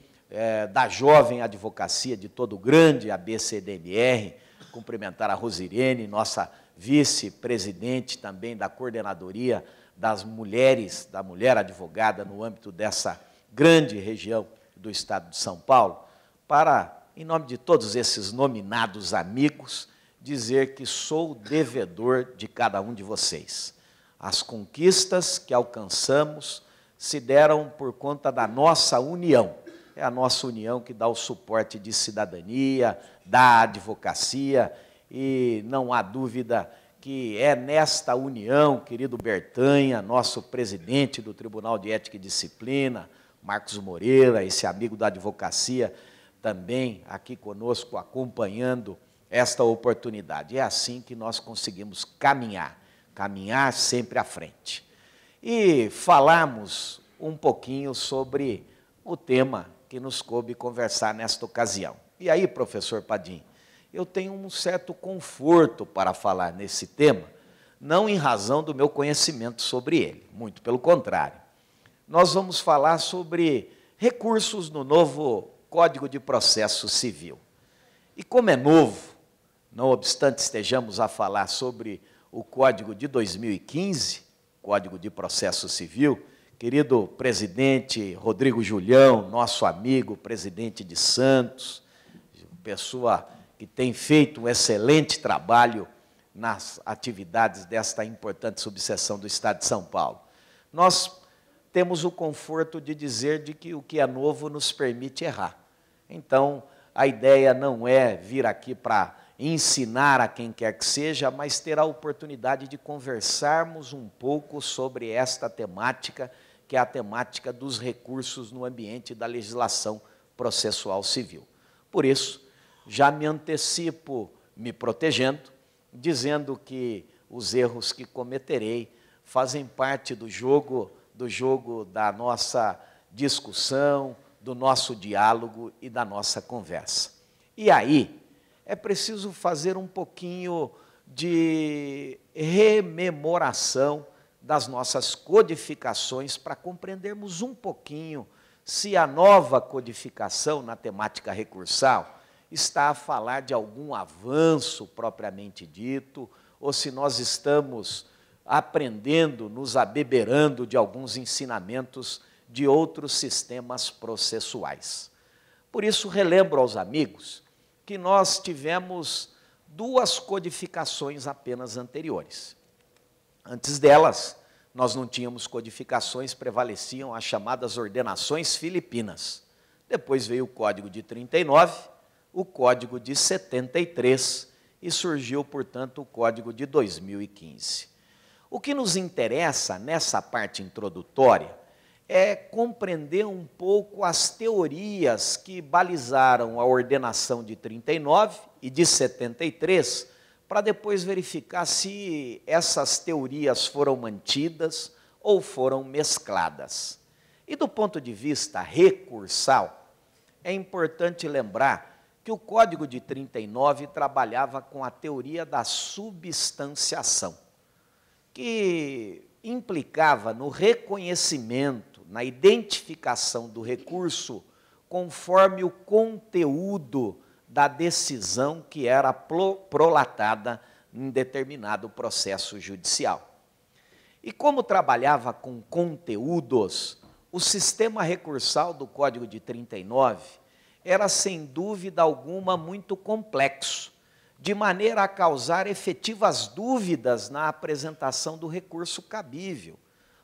Speaker 7: da Jovem Advocacia de todo o grande ABCDMR. Cumprimentar a Rosirene, nossa vice-presidente também da coordenadoria das mulheres, da mulher advogada no âmbito dessa grande região do Estado de São Paulo, para, em nome de todos esses nominados amigos, dizer que sou devedor de cada um de vocês. As conquistas que alcançamos se deram por conta da nossa união. É a nossa união que dá o suporte de cidadania, da advocacia, e não há dúvida que é nesta união, querido Bertanha, nosso presidente do Tribunal de Ética e Disciplina, Marcos Moreira, esse amigo da advocacia, também aqui conosco, acompanhando esta oportunidade. É assim que nós conseguimos caminhar caminhar sempre à frente. E falarmos um pouquinho sobre o tema que nos coube conversar nesta ocasião. E aí, professor Padim, eu tenho um certo conforto para falar nesse tema, não em razão do meu conhecimento sobre ele, muito pelo contrário. Nós vamos falar sobre recursos no novo Código de Processo Civil. E como é novo, não obstante estejamos a falar sobre o Código de 2015, Código de Processo Civil, querido presidente Rodrigo Julião, nosso amigo, presidente de Santos, pessoa que tem feito um excelente trabalho nas atividades desta importante subseção do Estado de São Paulo. Nós temos o conforto de dizer de que o que é novo nos permite errar. Então, a ideia não é vir aqui para ensinar a quem quer que seja, mas ter a oportunidade de conversarmos um pouco sobre esta temática, que é a temática dos recursos no ambiente da legislação processual civil. Por isso, já me antecipo me protegendo, dizendo que os erros que cometerei fazem parte do jogo da nossa discussão, do nosso diálogo e da nossa conversa. E aí, é preciso fazer um pouquinho de rememoração das nossas codificações para compreendermos um pouquinho se a nova codificação na temática recursal está a falar de algum avanço propriamente dito, ou se nós estamos aprendendo, nos abeberando de alguns ensinamentos de outros sistemas processuais. Por isso, relembro aos amigos que nós tivemos duas codificações apenas anteriores. Antes delas, nós não tínhamos codificações, prevaleciam as chamadas ordenações filipinas. Depois veio o Código de 39, o Código de 73 e surgiu, portanto, o Código de 2015. O que nos interessa nessa parte introdutória é compreender um pouco as teorias que balizaram a ordenação de 39 e de 73, para depois verificar se essas teorias foram mantidas ou foram mescladas. E do ponto de vista recursal, é importante lembrar que o Código de 39 trabalhava com a teoria da substanciação, que implicava no reconhecimento, na identificação do recurso conforme o conteúdo da decisão que era prolatada em determinado processo judicial. E como trabalhava com conteúdos, o sistema recursal do Código de 39 era, sem dúvida alguma, muito complexo, de maneira a causar efetivas dúvidas na apresentação do recurso cabível.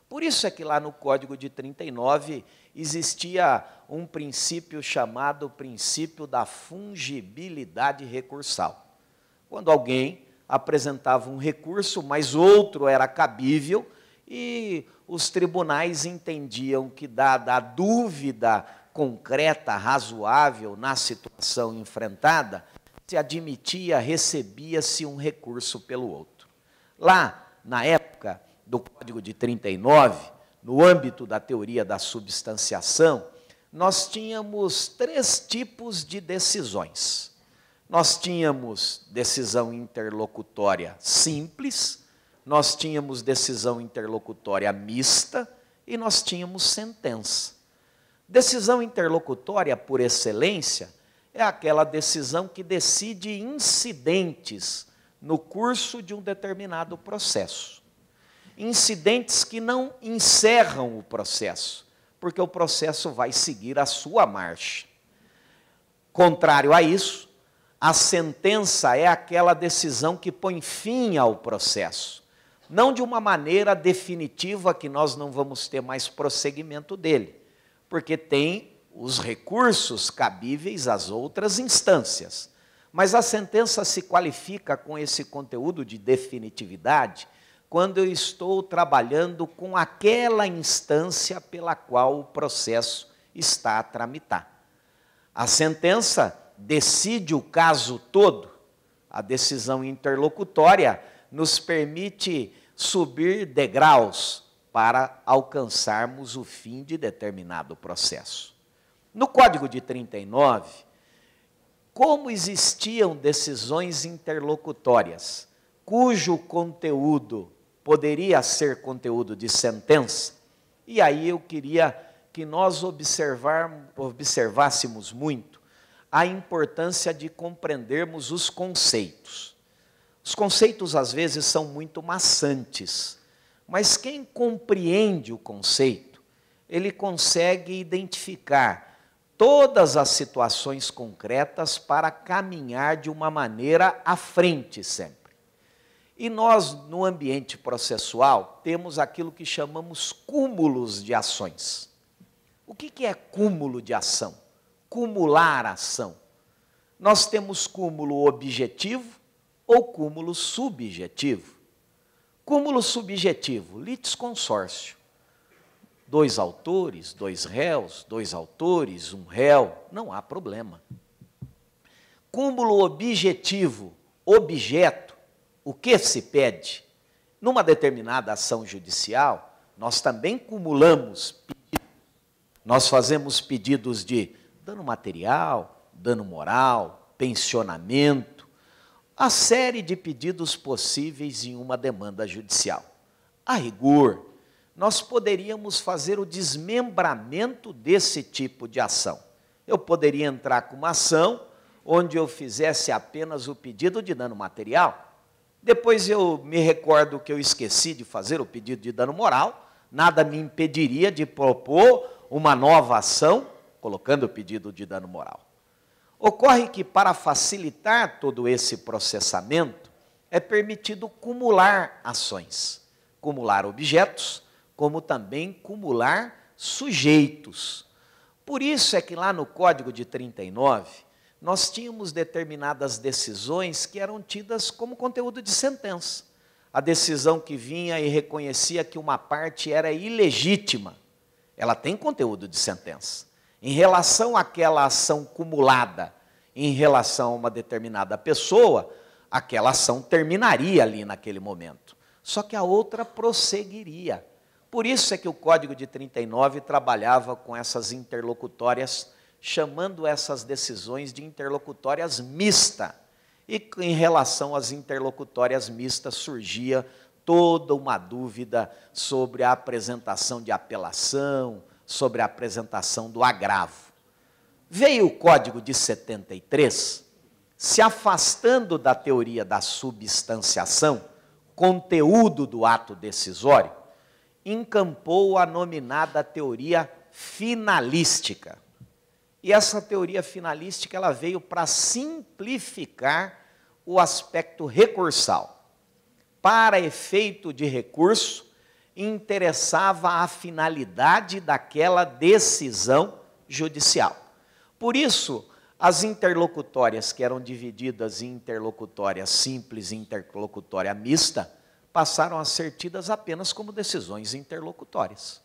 Speaker 7: Por isso é que lá no Código de 39 existia um princípio chamado princípio da fungibilidade recursal. Quando alguém apresentava um recurso, mas outro era cabível, e os tribunais entendiam que, dada a dúvida concreta, razoável na situação enfrentada, se admitia, recebia-se um recurso pelo outro. Lá, na época do Código de 39, no âmbito da teoria da substanciação, nós tínhamos três tipos de decisões. Nós tínhamos decisão interlocutória simples, nós tínhamos decisão interlocutória mista e nós tínhamos sentença. Decisão interlocutória, por excelência, é aquela decisão que decide incidentes no curso de um determinado processo. Incidentes que não encerram o processo, porque o processo vai seguir a sua marcha. Contrário a isso, a sentença é aquela decisão que põe fim ao processo, não de uma maneira definitiva que nós não vamos ter mais prosseguimento dele, porque tem os recursos cabíveis às outras instâncias. Mas a sentença se qualifica com esse conteúdo de definitividade quando eu estou trabalhando com aquela instância pela qual o processo está a tramitar. A sentença decide o caso todo. A decisão interlocutória nos permite subir degraus para alcançarmos o fim de determinado processo. No Código de 39, como existiam decisões interlocutórias, cujo conteúdo poderia ser conteúdo de sentença, e aí eu queria que nós observássemos muito a importância de compreendermos os conceitos. Os conceitos, às vezes, são muito maçantes, mas quem compreende o conceito, ele consegue identificar todas as situações concretas para caminhar de uma maneira à frente sempre. E nós, no ambiente processual, temos aquilo que chamamos cúmulos de ações. O que é cúmulo de ação? Cumular ação. Nós temos cúmulo objetivo ou cúmulo subjetivo. Cúmulo subjetivo, litisconsórcio. 2 autores, 2 réus, 2 autores, 1 réu, não há problema. Cúmulo objetivo, objeto, o que se pede? Numa determinada ação judicial, nós também cumulamos pedidos. Nós fazemos pedidos de dano material, dano moral, pensionamento, a série de pedidos possíveis em uma demanda judicial. A rigor, nós poderíamos fazer o desmembramento desse tipo de ação. Eu poderia entrar com uma ação onde eu fizesse apenas o pedido de dano material, depois eu me recordo que eu esqueci de fazer o pedido de dano moral, nada me impediria de propor uma nova ação, colocando o pedido de dano moral. Ocorre que, para facilitar todo esse processamento, é permitido cumular ações, cumular objetos, como também cumular sujeitos. Por isso é que lá no Código de 39, nós tínhamos determinadas decisões que eram tidas como conteúdo de sentença. A decisão que vinha e reconhecia que uma parte era ilegítima, ela tem conteúdo de sentença. Em relação àquela ação cumulada, em relação a uma determinada pessoa, aquela ação terminaria ali naquele momento. Só que a outra prosseguiria. Por isso é que o Código de 39 trabalhava com essas interlocutórias, chamando essas decisões de interlocutórias mistas. E em relação às interlocutórias mistas surgia toda uma dúvida sobre a apresentação de apelação, sobre a apresentação do agravo. Veio o Código de 73, se afastando da teoria da substanciação, conteúdo do ato decisório, encampou a nominada teoria finalística. E essa teoria finalística ela veio para simplificar o aspecto recursal. Para efeito de recurso, interessava a finalidade daquela decisão judicial. Por isso, as interlocutórias que eram divididas em interlocutória simples e interlocutória mista, passaram a ser tidas apenas como decisões interlocutórias.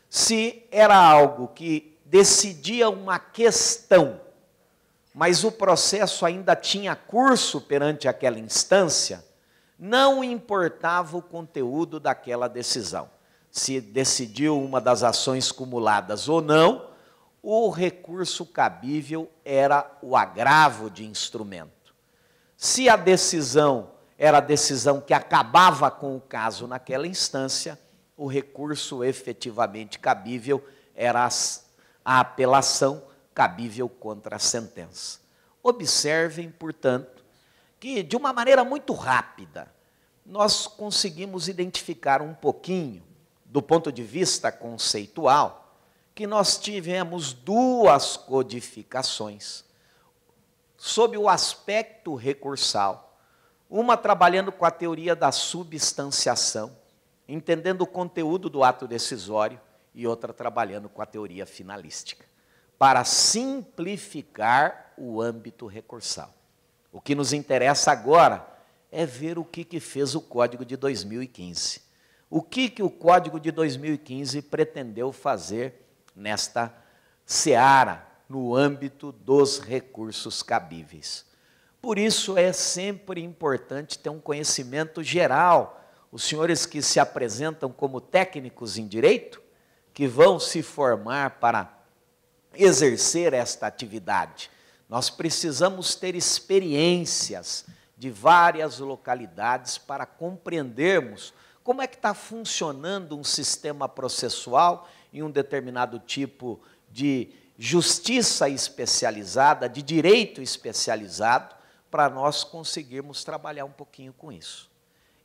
Speaker 7: Se era algo que decidia uma questão, mas o processo ainda tinha curso perante aquela instância, não importava o conteúdo daquela decisão. Se decidiu uma das ações cumuladas ou não, o recurso cabível era o agravo de instrumento. Se a decisão era a decisão que acabava com o caso naquela instância, o recurso efetivamente cabível era a apelação cabível contra a sentença. Observem, portanto, que de uma maneira muito rápida, nós conseguimos identificar um pouquinho, do ponto de vista conceitual, que nós tivemos 2 codificações, sob o aspecto recursal, uma trabalhando com a teoria da substanciação, entendendo o conteúdo do ato decisório, e outra trabalhando com a teoria finalística, para simplificar o âmbito recursal. O que nos interessa agora é ver o que fez o Código de 2015. O que o Código de 2015 pretendeu fazer nesta seara, no âmbito dos recursos cabíveis. Por isso é sempre importante ter um conhecimento geral, os senhores que se apresentam como técnicos em direito, que vão se formar para exercer esta atividade. Nós precisamos ter experiências de várias localidades para compreendermos como é que está funcionando um sistema processual em um determinado tipo de justiça especializada, de direito especializado, para nós conseguirmos trabalhar um pouquinho com isso.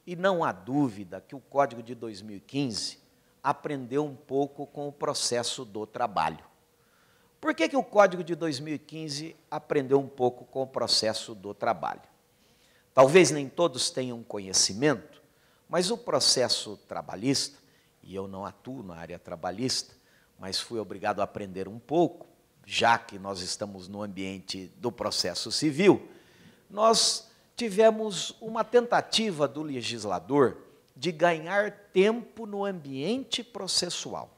Speaker 7: E não há dúvida que o Código de 2015 aprendeu um pouco com o processo do trabalho. Por que o Código de 2015 aprendeu um pouco com o processo do trabalho? Talvez nem todos tenham conhecimento, mas o processo trabalhista, e eu não atuo na área trabalhista, mas fui obrigado a aprender um pouco, já que nós estamos no ambiente do processo civil, nós tivemos uma tentativa do legislador de ganhar tempo no ambiente processual.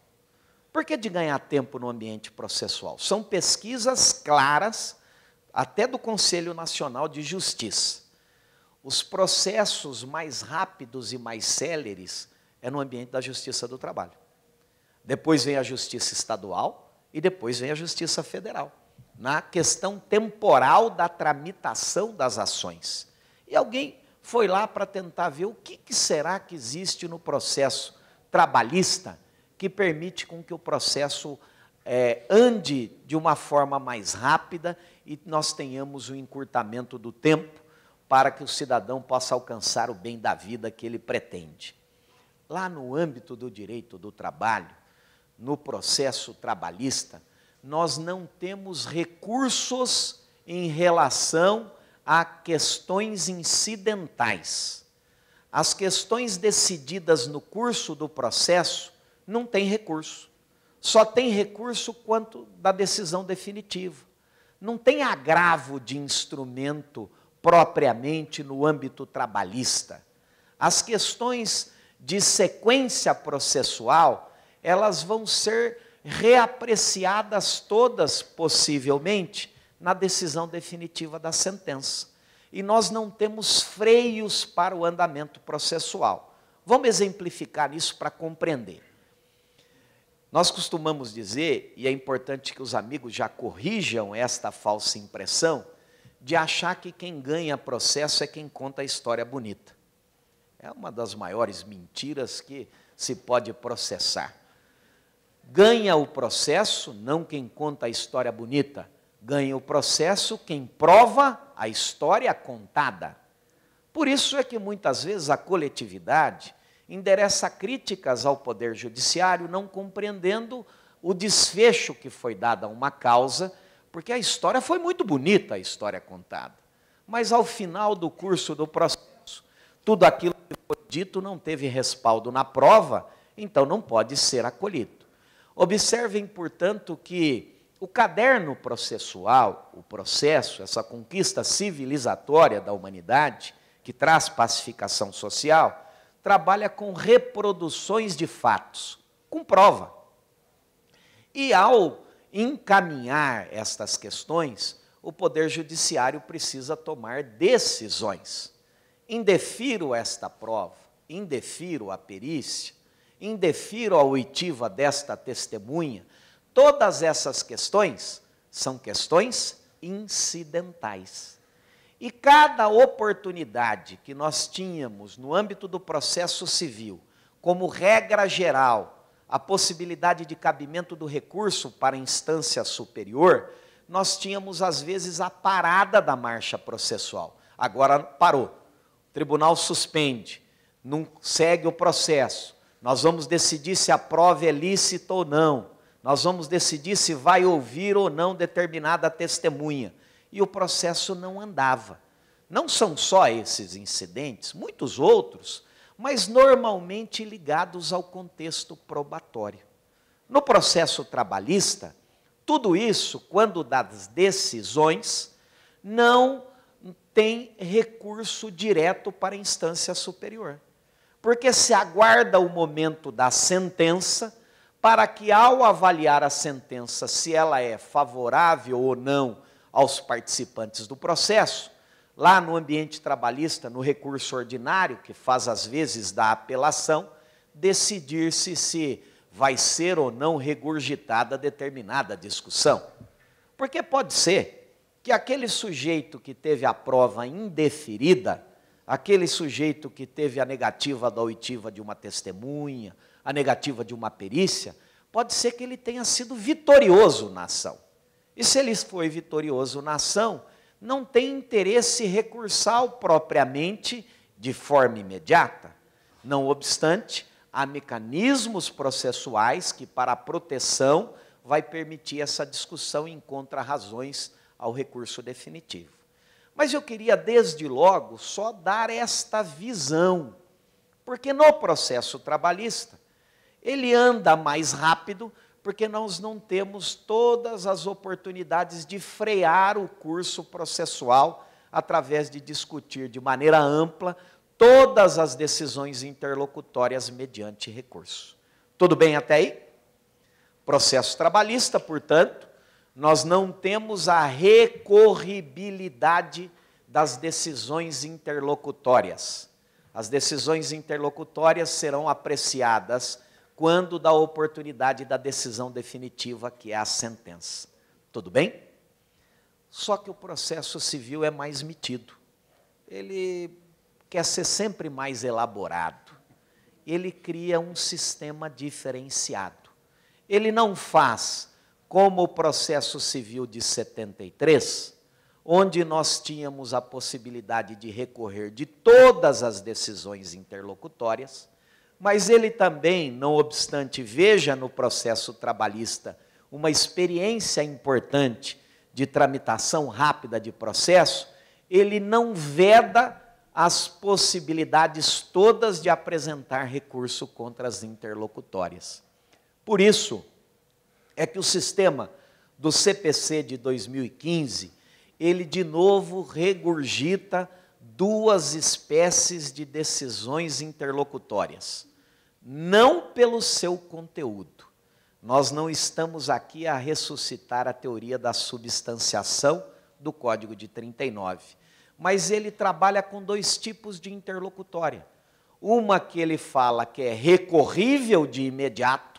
Speaker 7: Por que de ganhar tempo no ambiente processual? São pesquisas claras, até do Conselho Nacional de Justiça. Os processos mais rápidos e mais céleres é no ambiente da Justiça do Trabalho. Depois vem a Justiça Estadual e depois vem a Justiça Federal, na questão temporal da tramitação das ações. E alguém foi lá para tentar ver o que será que existe no processo trabalhista que permite com que o processo ande de uma forma mais rápida e nós tenhamos um encurtamento do tempo para que o cidadão possa alcançar o bem da vida que ele pretende. Lá no âmbito do direito do trabalho, no processo trabalhista, nós não temos recursos em relação a questões incidentais. As questões decididas no curso do processo não têm recurso. Só tem recurso quanto da decisão definitiva. Não tem agravo de instrumento propriamente no âmbito trabalhista. As questões de sequência processual, elas vão ser reapreciadas todas, possivelmente, na decisão definitiva da sentença. E nós não temos freios para o andamento processual. Vamos exemplificar isso para compreender. Nós costumamos dizer, e é importante que os amigos já corrijam esta falsa impressão, de achar que quem ganha processo é quem conta a história bonita. É uma das maiores mentiras que se pode processar. Ganha o processo, não quem conta a história bonita. Ganha o processo quem prova a história contada. Por isso é que muitas vezes a coletividade endereça críticas ao Poder Judiciário, não compreendendo o desfecho que foi dado a uma causa, porque a história foi muito bonita, a história contada. Mas ao final do curso do processo, tudo aquilo que foi dito não teve respaldo na prova, então não pode ser acolhido. Observem, portanto, que o caderno processual, o processo, essa conquista civilizatória da humanidade, que traz pacificação social, trabalha com reproduções de fatos, com prova. E ao encaminhar estas questões, o Poder Judiciário precisa tomar decisões. Indefiro esta prova, indefiro a perícia, indefiro a oitiva desta testemunha. Todas essas questões são questões incidentais. E cada oportunidade que nós tínhamos no âmbito do processo civil, como regra geral, a possibilidade de cabimento do recurso para a instância superior, nós tínhamos, às vezes, a parada da marcha processual. Agora parou. O tribunal suspende, não segue o processo. Nós vamos decidir se a prova é lícita ou não. Nós vamos decidir se vai ouvir ou não determinada testemunha. E o processo não andava. Não são só esses incidentes, muitos outros, mas normalmente ligados ao contexto probatório. No processo trabalhista, tudo isso, quando das decisões, não tem recurso direto para a instância superior. Porque se aguarda o momento da sentença, para que ao avaliar a sentença, se ela é favorável ou não aos participantes do processo, lá no ambiente trabalhista, no recurso ordinário, que faz às vezes da apelação, decidir-se se vai ser ou não regurgitada determinada discussão. Porque pode ser que aquele sujeito que teve a prova indeferida, aquele sujeito que teve a negativa da oitiva de uma testemunha, a negativa de uma perícia, pode ser que ele tenha sido vitorioso na ação. E se ele foi vitorioso na ação, não tem interesse recursal propriamente de forma imediata. Não obstante, há mecanismos processuais que, para a proteção, vai permitir essa discussão e encontra razões ao recurso definitivo. Mas eu queria, desde logo, só dar esta visão, porque no processo trabalhista, ele anda mais rápido, porque nós não temos todas as oportunidades de frear o curso processual através de discutir de maneira ampla todas as decisões interlocutórias mediante recurso. Tudo bem até aí? Processo trabalhista, portanto, nós não temos a recorribilidade das decisões interlocutórias. As decisões interlocutórias serão apreciadas quando dá a oportunidade da decisão definitiva, que é a sentença. Tudo bem? Só que o processo civil é mais metido. Ele quer ser sempre mais elaborado. Ele cria um sistema diferenciado. Ele não faz como o processo civil de 73, onde nós tínhamos a possibilidade de recorrer de todas as decisões interlocutórias, mas ele também, não obstante, veja no processo trabalhista uma experiência importante de tramitação rápida de processo, ele não veda as possibilidades todas de apresentar recurso contra as interlocutórias. Por isso é que o sistema do CPC de 2015, ele de novo regurgita duas espécies de decisões interlocutórias. Não pelo seu conteúdo. Nós não estamos aqui a ressuscitar a teoria da substanciação do Código de 39. Mas ele trabalha com dois tipos de interlocutória. Uma que ele fala que é recorrível de imediato,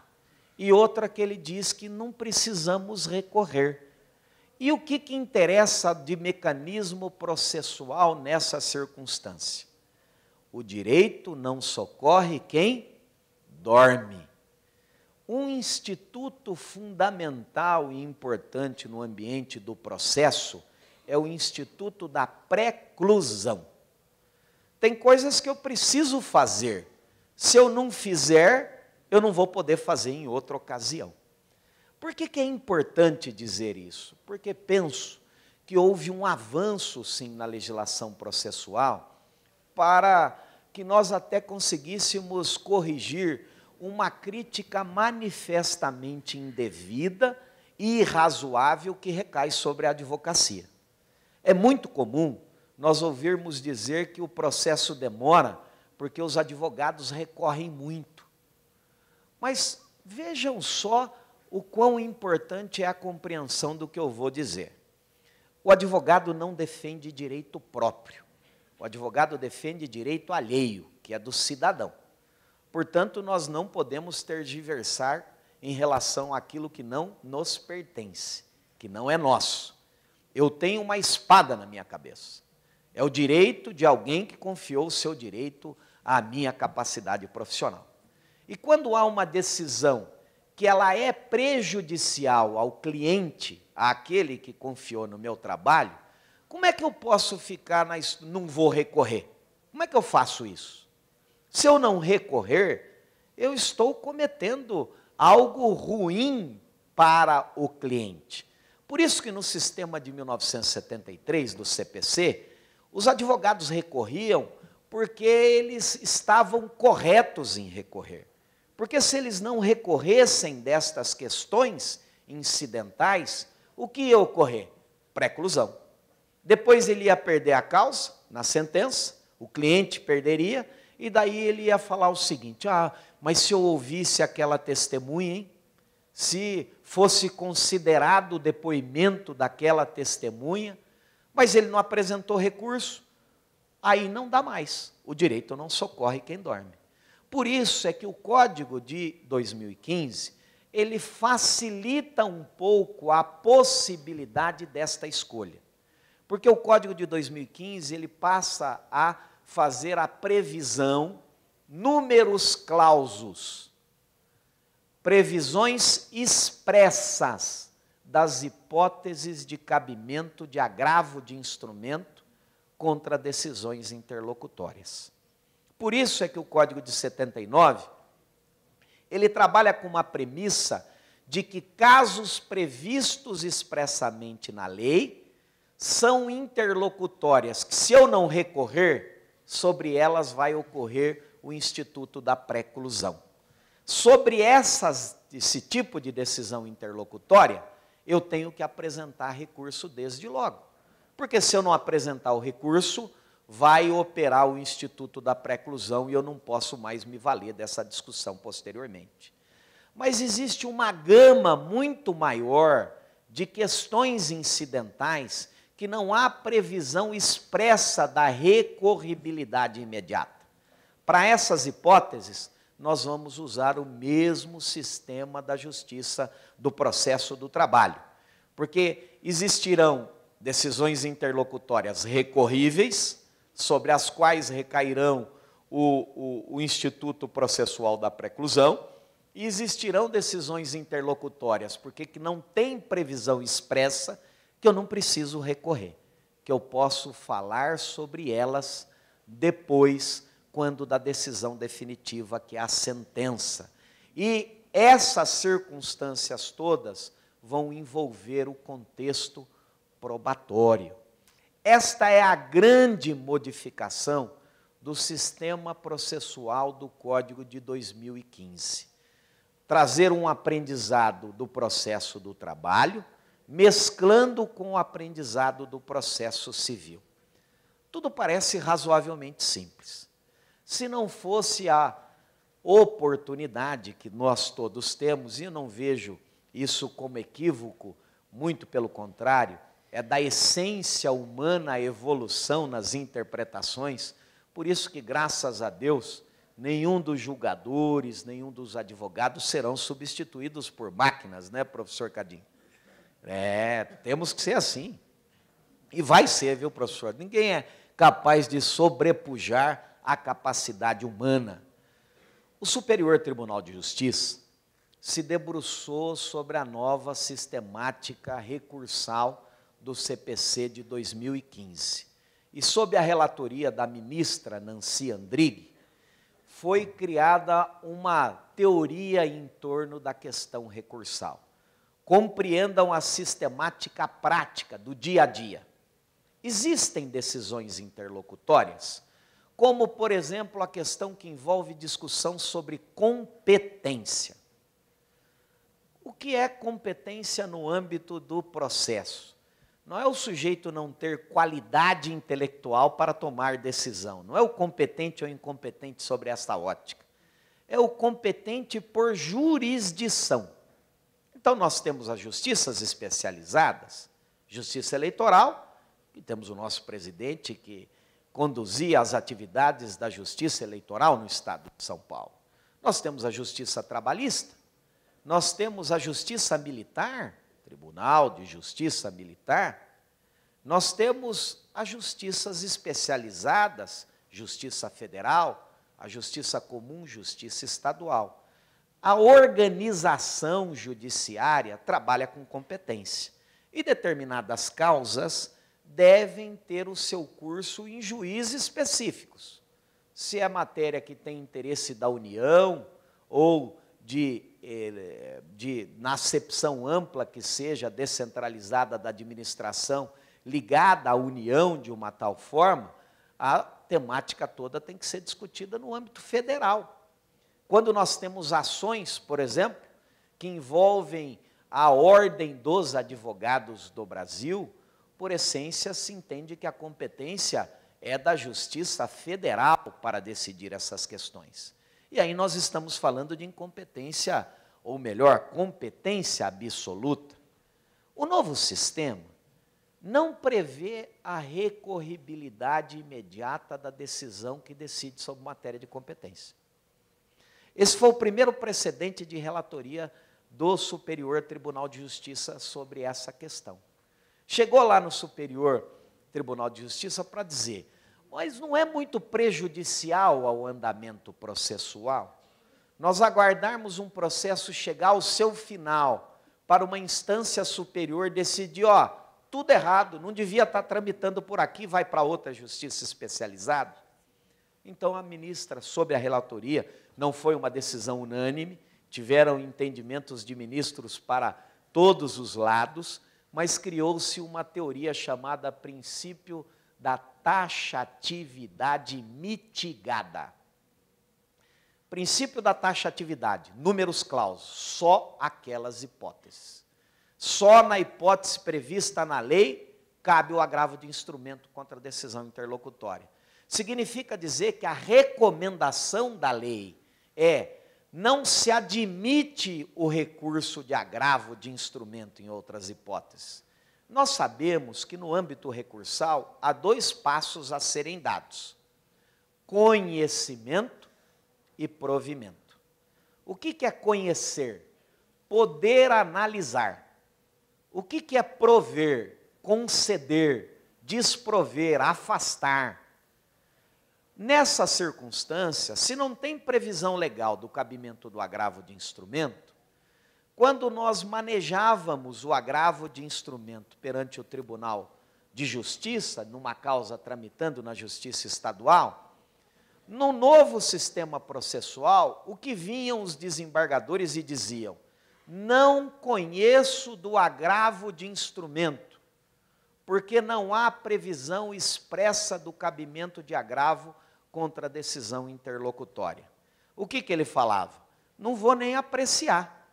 Speaker 7: e outra que ele diz que não precisamos recorrer. E o que interessa de mecanismo processual nessa circunstância? O direito não socorre quem dorme. Um instituto fundamental e importante no ambiente do processo é o instituto da preclusão. Tem coisas que eu preciso fazer. Se eu não fizer, eu não vou poder fazer em outra ocasião. Por que é importante dizer isso? Porque penso que houve um avanço, sim, na legislação processual para que nós até conseguíssemos corrigir uma crítica manifestamente indevida e irrazoável que recai sobre a advocacia. É muito comum nós ouvirmos dizer que o processo demora porque os advogados recorrem muito. Mas vejam só o quão importante é a compreensão do que eu vou dizer. O advogado não defende direito próprio. O advogado defende direito alheio, que é do cidadão. Portanto, nós não podemos tergiversar em relação àquilo que não nos pertence, que não é nosso. Eu tenho uma espada na minha cabeça. É o direito de alguém que confiou o seu direito à minha capacidade profissional. E quando há uma decisão que ela é prejudicial ao cliente, àquele que confiou no meu trabalho, como é que eu posso ficar não vou recorrer? Como é que eu faço isso? Se eu não recorrer, eu estou cometendo algo ruim para o cliente. Por isso que no sistema de 1973 do CPC, os advogados recorriam porque eles estavam corretos em recorrer. Porque se eles não recorressem destas questões incidentais, o que ia ocorrer? Preclusão. Depois ele ia perder a causa na sentença, o cliente perderia, e daí ele ia falar o seguinte: mas se eu ouvisse aquela testemunha, hein? Se fosse considerado o depoimento daquela testemunha, Mas ele não apresentou recurso, aí não dá mais. O direito não socorre quem dorme. Por isso é que o Código de 2015, ele facilita um pouco a possibilidade desta escolha. Porque o Código de 2015, ele passa a fazer a previsão, numerus clausus, previsões expressas das hipóteses de cabimento de agravo de instrumento contra decisões interlocutórias. Por isso é que o Código de 79, ele trabalha com uma premissa de que casos previstos expressamente na lei são interlocutórias, que se eu não recorrer, sobre elas vai ocorrer o instituto da preclusão. Sobre esse tipo de decisão interlocutória, eu tenho que apresentar recurso desde logo. Porque se eu não apresentar o recurso, vai operar o instituto da preclusão e eu não posso mais me valer dessa discussão posteriormente. Mas existe uma gama muito maior de questões incidentais que não há previsão expressa da recorribilidade imediata. Para essas hipóteses, nós vamos usar o mesmo sistema da justiça do processo do trabalho, porque existirão decisões interlocutórias recorríveis, sobre as quais recairão o Instituto Processual da Preclusão, e existirão decisões interlocutórias, porque que não tem previsão expressa, que eu não preciso recorrer, que eu posso falar sobre elas depois, quando da decisão definitiva, que é a sentença. E essas circunstâncias todas vão envolver o contexto probatório. Esta é a grande modificação do sistema processual do Código de 2015. Trazer um aprendizado do processo do trabalho, mesclando com o aprendizado do processo civil. Tudo parece razoavelmente simples. Se não fosse a oportunidade que nós todos temos, e eu não vejo isso como equívoco, muito pelo contrário, é da essência humana a evolução nas interpretações, por isso que, graças a Deus, nenhum dos julgadores, nenhum dos advogados serão substituídos por máquinas, né, professor Cadinho? Temos que ser assim. E vai ser, viu, professor? Ninguém é capaz de sobrepujar a capacidade humana. O Superior Tribunal de Justiça se debruçou sobre a nova sistemática recursal do CPC de 2015. E sob a relatoria da ministra Nancy Andrighi, foi criada uma teoria em torno da questão recursal. Compreendam a sistemática prática do dia a dia. Existem decisões interlocutórias, como, por exemplo, a questão que envolve discussão sobre competência. O que é competência no âmbito do processo? Não é o sujeito não ter qualidade intelectual para tomar decisão. Não é o competente ou incompetente sobre essa ótica. É o competente por jurisdição. Então, nós temos as justiças especializadas, justiça eleitoral, e temos o nosso presidente que conduzia as atividades da justiça eleitoral no estado de São Paulo. Nós temos a justiça trabalhista, nós temos a justiça militar, Tribunal de Justiça Militar, nós temos as justiças especializadas, Justiça Federal, a Justiça Comum, Justiça Estadual. A organização judiciária trabalha com competência e determinadas causas devem ter o seu curso em juízes específicos. Se é matéria que tem interesse da União ou na acepção ampla que seja descentralizada da administração, ligada à União de uma tal forma, a temática toda tem que ser discutida no âmbito federal. Quando nós temos ações, por exemplo, que envolvem a Ordem dos Advogados do Brasil, por essência se entende que a competência é da Justiça Federal para decidir essas questões. E aí nós estamos falando de incompetência, ou melhor, competência absoluta. O novo sistema não prevê a recorribilidade imediata da decisão que decide sobre matéria de competência. Esse foi o primeiro precedente de relatoria do Superior Tribunal de Justiça sobre essa questão. Chegou lá no Superior Tribunal de Justiça para dizer, mas não é muito prejudicial ao andamento processual nós aguardarmos um processo chegar ao seu final para uma instância superior decidir, ó, tudo errado, não devia estar tramitando por aqui, vai para outra justiça especializada? Então a ministra, sob a relatoria, não foi uma decisão unânime, tiveram entendimentos de ministros para todos os lados, mas criou-se uma teoria chamada princípio da taxatividade mitigada. Princípio da taxatividade, números clausos, só aquelas hipóteses. Só na hipótese prevista na lei cabe o agravo de instrumento contra a decisão interlocutória. Significa dizer que a recomendação da lei é não se admite o recurso de agravo de instrumento em outras hipóteses. Nós sabemos que no âmbito recursal há 2 passos a serem dados: conhecimento e provimento. O que é conhecer? Poder analisar. O que é prover, conceder, desprover, afastar? Nessa circunstância, se não tem previsão legal do cabimento do agravo de instrumento, quando nós manejávamos o agravo de instrumento perante o Tribunal de Justiça, numa causa tramitando na Justiça Estadual, no novo sistema processual, o que vinham os desembargadores e diziam, não conheço do agravo de instrumento, porque não há previsão expressa do cabimento de agravo contra a decisão interlocutória. O que ele falava? Não vou nem apreciar.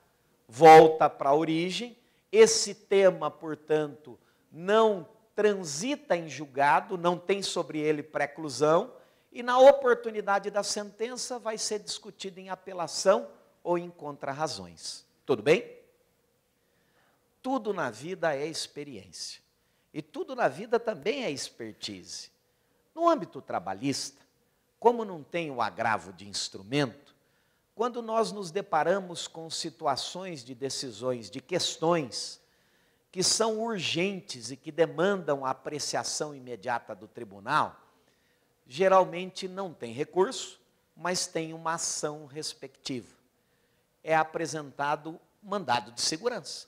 Speaker 7: Volta para a origem, esse tema, portanto, não transita em julgado, não tem sobre ele preclusão, e na oportunidade da sentença vai ser discutido em apelação ou em contrarrazões. Tudo bem? Tudo na vida é experiência. E tudo na vida também é expertise. No âmbito trabalhista, como não tem o agravo de instrumento, quando nós nos deparamos com situações de decisões, de questões que são urgentes e que demandam a apreciação imediata do tribunal, geralmente não tem recurso, mas tem uma ação respectiva. É apresentado mandado de segurança.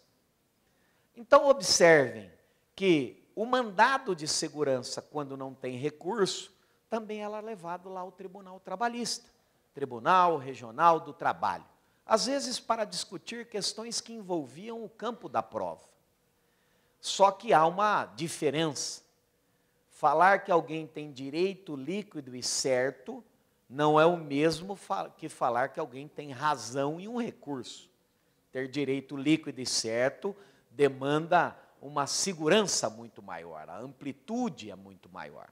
Speaker 7: Então, observem que o mandado de segurança, quando não tem recurso, também é levado lá ao Tribunal Trabalhista, Tribunal Regional do Trabalho, às vezes para discutir questões que envolviam o campo da prova. Só que há uma diferença. Falar que alguém tem direito líquido e certo não é o mesmo que falar que alguém tem razão e um recurso. Ter direito líquido e certo demanda uma segurança muito maior, a amplitude é muito maior.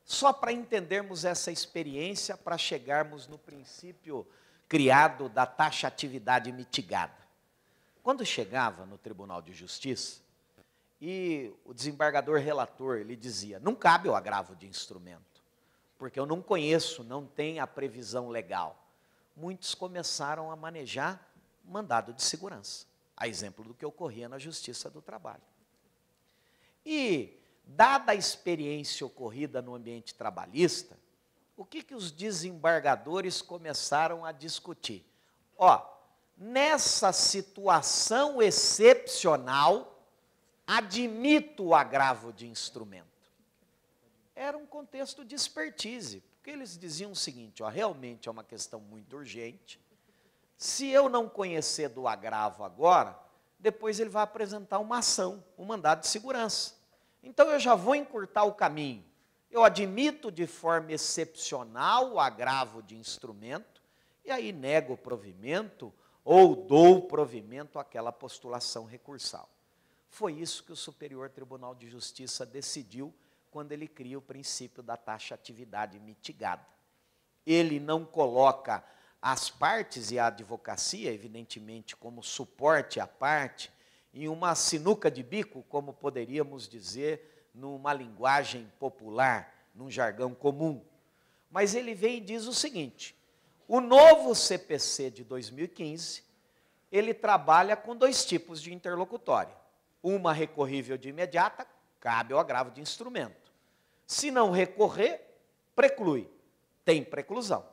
Speaker 7: Só para entendermos essa experiência, para chegarmos no princípio criado da taxatividade mitigada. Quando chegava no Tribunal de Justiça, e o desembargador relator, ele dizia, não cabe o agravo de instrumento, porque eu não conheço, não tem a previsão legal. Muitos começaram a manejar mandado de segurança, a exemplo do que ocorria na Justiça do Trabalho. E, dada a experiência ocorrida no ambiente trabalhista, o que os desembargadores começaram a discutir? Ó, nessa situação excepcional, admito o agravo de instrumento. Era um contexto de expertise, porque eles diziam o seguinte, ó, realmente é uma questão muito urgente, se eu não conhecer do agravo agora, depois ele vai apresentar uma ação, um mandado de segurança. Então eu já vou encurtar o caminho. Eu admito de forma excepcional o agravo de instrumento, e aí nego o provimento ou dou provimento àquela postulação recursal. Foi isso que o Superior Tribunal de Justiça decidiu quando ele cria o princípio da taxatividade mitigada. Ele não coloca as partes e a advocacia, evidentemente, como suporte à parte em uma sinuca de bico, como poderíamos dizer numa linguagem popular, num jargão comum. Mas ele vem e diz o seguinte: o novo CPC de 2015, ele trabalha com 2 tipos de interlocutória. Uma recorrível de imediata, cabe ao agravo de instrumento. Se não recorrer, preclui, tem preclusão.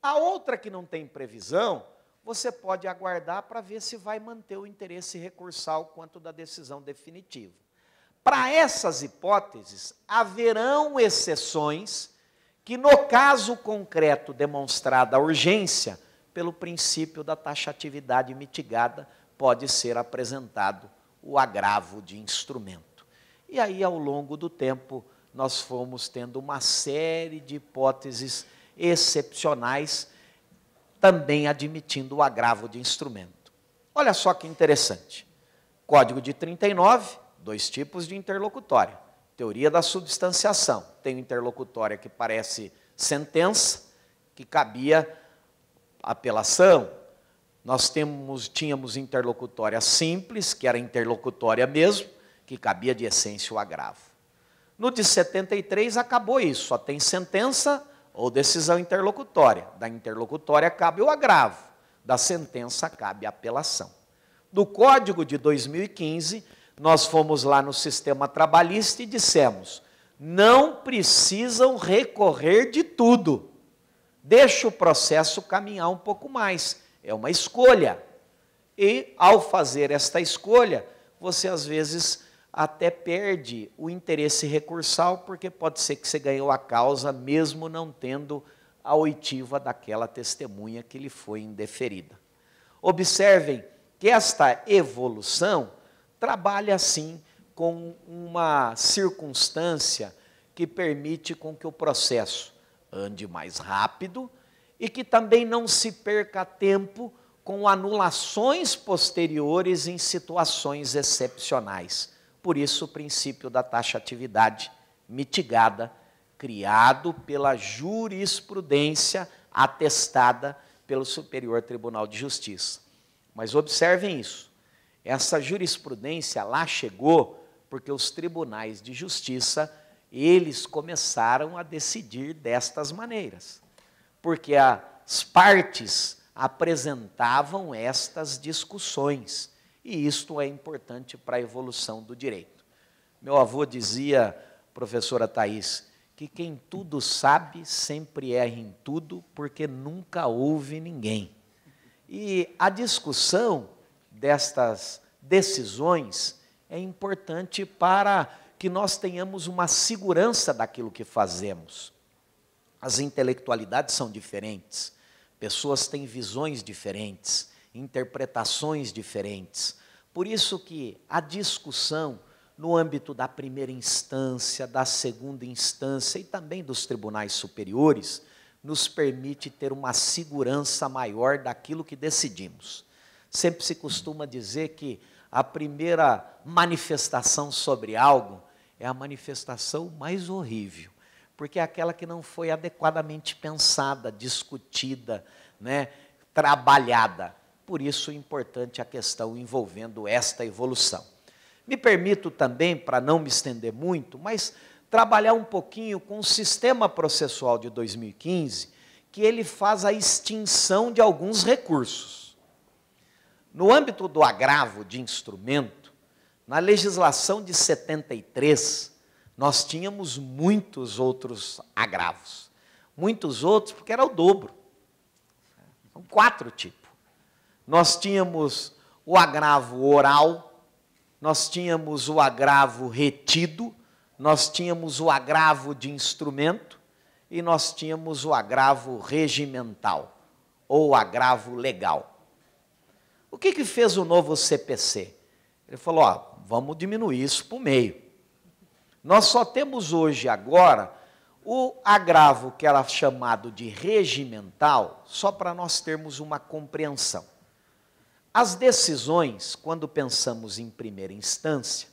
Speaker 7: A outra que não tem previsão, você pode aguardar para ver se vai manter o interesse recursal quanto da decisão definitiva. Para essas hipóteses, haverão exceções que, no caso concreto demonstrada a urgência, pelo princípio da taxatividade mitigada, pode ser apresentado o agravo de instrumento. E aí, ao longo do tempo, nós fomos tendo uma série de hipóteses excepcionais, também admitindo o agravo de instrumento. Olha só que interessante. Código de 39, 2 tipos de interlocutória. Teoria da substanciação. Tem interlocutória que parece sentença, que cabia apelação. Nós tínhamos interlocutória simples, que era interlocutória mesmo, que cabia de essência o agravo. No de 73 acabou isso, só tem sentença ou decisão interlocutória. Da interlocutória cabe o agravo, da sentença cabe a apelação. Do Código de 2015, nós fomos lá no sistema trabalhista e dissemos: não precisam recorrer de tudo. Deixa o processo caminhar um pouco mais. É uma escolha. E, ao fazer esta escolha, você, às vezes, até perde o interesse recursal, porque pode ser que você ganhou a causa, mesmo não tendo a oitiva daquela testemunha que lhe foi indeferida. Observem que esta evolução trabalha, assim, com uma circunstância que permite com que o processo ande mais rápido e que também não se perca tempo com anulações posteriores em situações excepcionais. Por isso, o princípio da taxatividade mitigada, criado pela jurisprudência atestada pelo Superior Tribunal de Justiça. Mas observem isso, essa jurisprudência lá chegou porque os tribunais de justiça, eles começaram a decidir destas maneiras, porque as partes apresentavam estas discussões, e isto é importante para a evolução do direito. Meu avô dizia, professora Thais, que quem tudo sabe sempre erra em tudo, porque nunca ouve ninguém. E a discussão destas decisões é importante para que nós tenhamos uma segurança daquilo que fazemos. As intelectualidades são diferentes, pessoas têm visões diferentes, interpretações diferentes. Por isso que a discussão no âmbito da primeira instância, da segunda instância e também dos tribunais superiores, nos permite ter uma segurança maior daquilo que decidimos. Sempre se costuma dizer que a primeira manifestação sobre algo é a manifestação mais horrível, porque é aquela que não foi adequadamente pensada, discutida, né, trabalhada. Por isso é importante a questão envolvendo esta evolução. Me permito também, para não me estender muito, mas trabalhar um pouquinho com o sistema processual de 2015, que ele faz a extinção de alguns recursos. No âmbito do agravo de instrumento, na legislação de 73, nós tínhamos muitos outros agravos. Muitos outros, porque era o dobro. São 4 tipos. Nós tínhamos o agravo oral, nós tínhamos o agravo retido, nós tínhamos o agravo de instrumento e nós tínhamos o agravo regimental, ou agravo legal. O que fez o novo CPC? Ele falou, ó, vamos diminuir isso para o meio. Nós só temos hoje, agora, o agravo que era chamado de regimental, só para nós termos uma compreensão. As decisões, quando pensamos em primeira instância,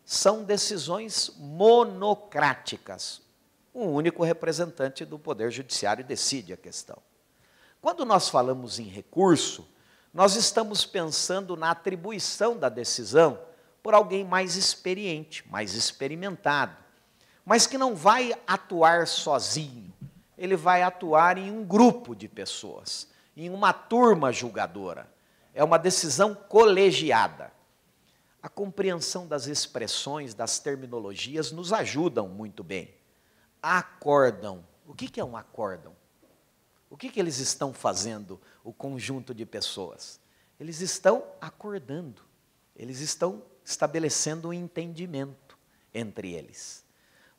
Speaker 7: são decisões monocráticas. Um único representante do Poder Judiciário decide a questão. Quando nós falamos em recurso, nós estamos pensando na atribuição da decisão por alguém mais experiente, mais experimentado, mas que não vai atuar sozinho, ele vai atuar em um grupo de pessoas, em uma turma julgadora. É uma decisão colegiada. A compreensão das expressões, das terminologias, nos ajudam muito bem. Acórdão. O que é um acórdão? O que eles estão fazendo, o conjunto de pessoas? Eles estão acordando, eles estão estabelecendo um entendimento entre eles.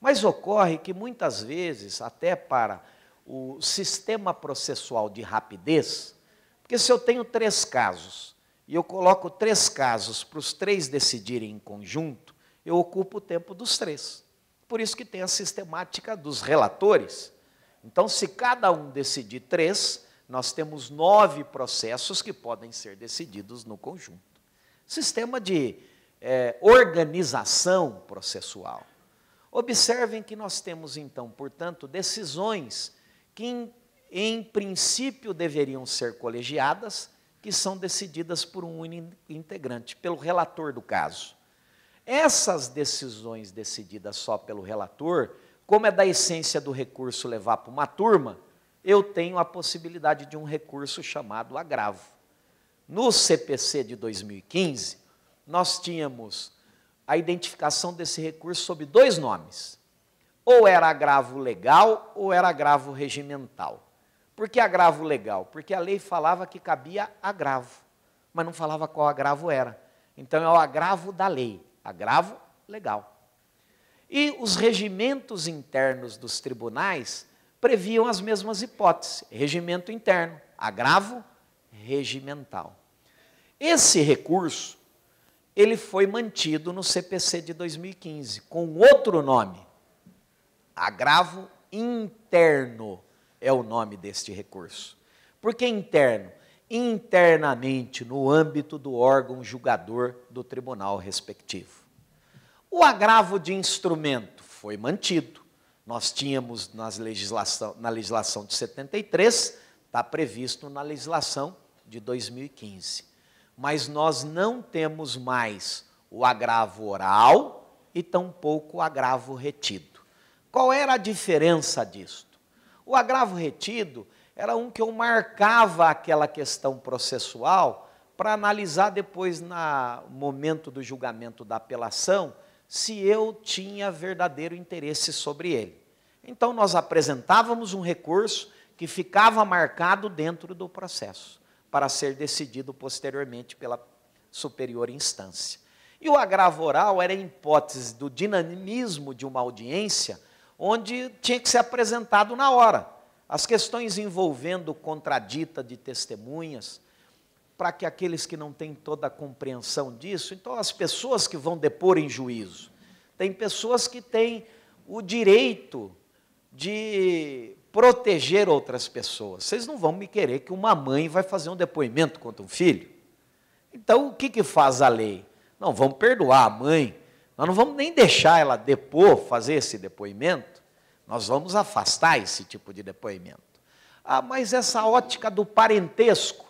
Speaker 7: Mas ocorre que muitas vezes, até para o sistema processual de rapidez, porque se eu tenho 3 casos, e eu coloco 3 casos para os 3 decidirem em conjunto, eu ocupo o tempo dos 3. Por isso que tem a sistemática dos relatores. Então, se cada um decidir 3, nós temos 9 processos que podem ser decididos no conjunto. Sistema de organização processual. Observem que nós temos, então, portanto, decisões que, em princípio, deveriam ser colegiadas, que são decididas por um único integrante, pelo relator do caso. Essas decisões decididas só pelo relator, como é da essência do recurso levar para uma turma, eu tenho a possibilidade de um recurso chamado agravo. No CPC de 2015, nós tínhamos a identificação desse recurso sob 2 nomes. Ou era agravo legal ou era agravo regimental. Por que agravo legal? Porque a lei falava que cabia agravo, mas não falava qual agravo era. Então é o agravo da lei, agravo legal. E os regimentos internos dos tribunais previam as mesmas hipóteses. Regimento interno, agravo regimental. Esse recurso, ele foi mantido no CPC de 2015, com outro nome. Agravo interno é o nome deste recurso. Por que interno? Internamente, no âmbito do órgão julgador do tribunal respectivo. O agravo de instrumento foi mantido. Nós tínhamos na legislação de 73, está previsto na legislação de 2015. Mas nós não temos mais o agravo oral e tampouco o agravo retido. Qual era a diferença disto? O agravo retido era um que eu marcava aquela questão processual para analisar depois, no momento do julgamento da apelação, se eu tinha verdadeiro interesse sobre ele. Então, nós apresentávamos um recurso que ficava marcado dentro do processo, para ser decidido posteriormente pela superior instância. E o agravo oral era a hipótese do dinamismo de uma audiência, onde tinha que ser apresentado na hora. As questões envolvendo contradita de testemunhas, para que aqueles que não têm toda a compreensão disso, então as pessoas que vão depor em juízo, tem pessoas que têm o direito de proteger outras pessoas. Vocês não vão me querer que uma mãe vai fazer um depoimento contra um filho? Então, o que faz a lei? Não, vamos perdoar a mãe, nós não vamos nem deixar ela depor, fazer esse depoimento, nós vamos afastar esse tipo de depoimento. Ah, mas essa ótica do parentesco,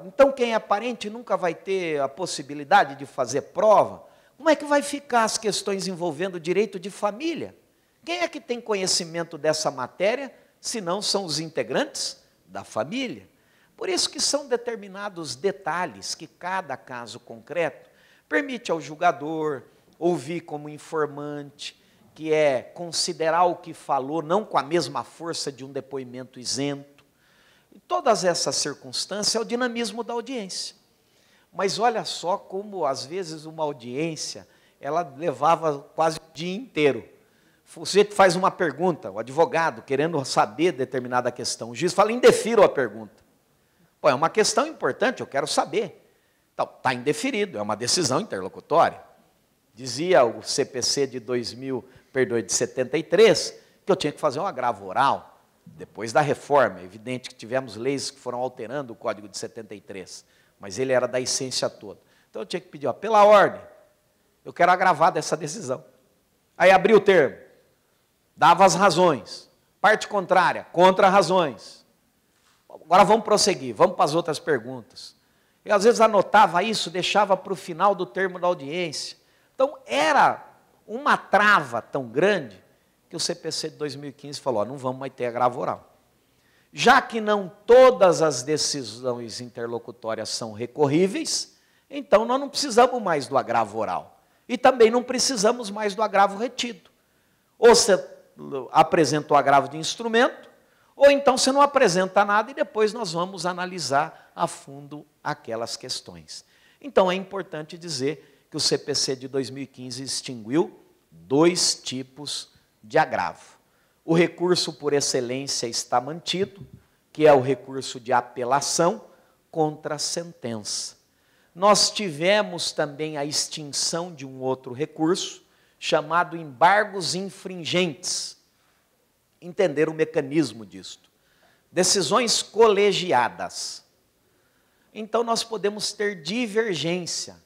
Speaker 7: então quem é parente nunca vai ter a possibilidade de fazer prova? Como é que vai ficar as questões envolvendo direito de família? Quem é que tem conhecimento dessa matéria, se não são os integrantes da família? Por isso que são determinados detalhes que cada caso concreto permite ao julgador ouvir como informante, que é considerar o que falou não com a mesma força de um depoimento isento. E todas essas circunstâncias é o dinamismo da audiência. Mas olha só como, às vezes, uma audiência, ela levava quase o dia inteiro. O sujeito faz uma pergunta, o advogado, querendo saber determinada questão. O juiz fala, indefiro a pergunta. Pô, é uma questão importante, eu quero saber. Então, está indeferido, é uma decisão interlocutória. Dizia o CPC de 73, que eu tinha que fazer um agravo oral, depois da reforma. É evidente que tivemos leis que foram alterando o Código de 73, mas ele era da essência toda. Então, eu tinha que pedir, ó, pela ordem, eu quero agravar dessa decisão. Aí abri o termo, dava as razões, parte contrária, contra razões. Agora vamos prosseguir, vamos para as outras perguntas. Eu, às vezes, anotava isso, deixava para o final do termo da audiência. Então, era uma trava tão grande que o CPC de 2015 falou, não vamos mais ter agravo oral. Já que não todas as decisões interlocutórias são recorríveis, então nós não precisamos mais do agravo oral. E também não precisamos mais do agravo retido. Ou você apresenta o agravo de instrumento, ou então você não apresenta nada e depois nós vamos analisar a fundo aquelas questões. Então é importante dizer que o CPC de 2015 extinguiu 2 tipos de agravo. O recurso por excelência está mantido, que é o recurso de apelação contra a sentença. Nós tivemos também a extinção de um outro recurso, chamado embargos infringentes. Entender o mecanismo disto. Decisões colegiadas. Então, nós podemos ter divergência.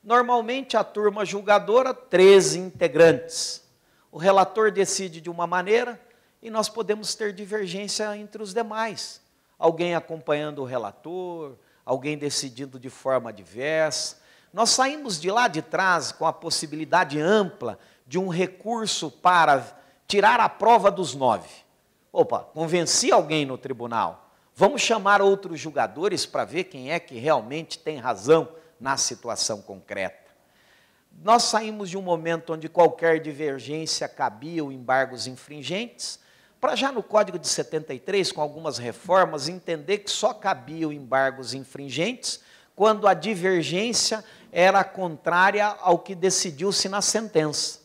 Speaker 7: Normalmente, a turma julgadora, 13 integrantes. O relator decide de uma maneira e nós podemos ter divergência entre os demais. Alguém acompanhando o relator, alguém decidindo de forma diversa. Nós saímos de lá de trás com a possibilidade ampla de um recurso para tirar a prova dos 9. Opa, convenci alguém no tribunal. Vamos chamar outros julgadores para ver quem é que realmente tem razão na situação concreta. Nós saímos de um momento onde qualquer divergência cabia o embargos infringentes, para já no Código de 73, com algumas reformas, entender que só cabia o embargos infringentes quando a divergência era contrária ao que decidiu-se na sentença.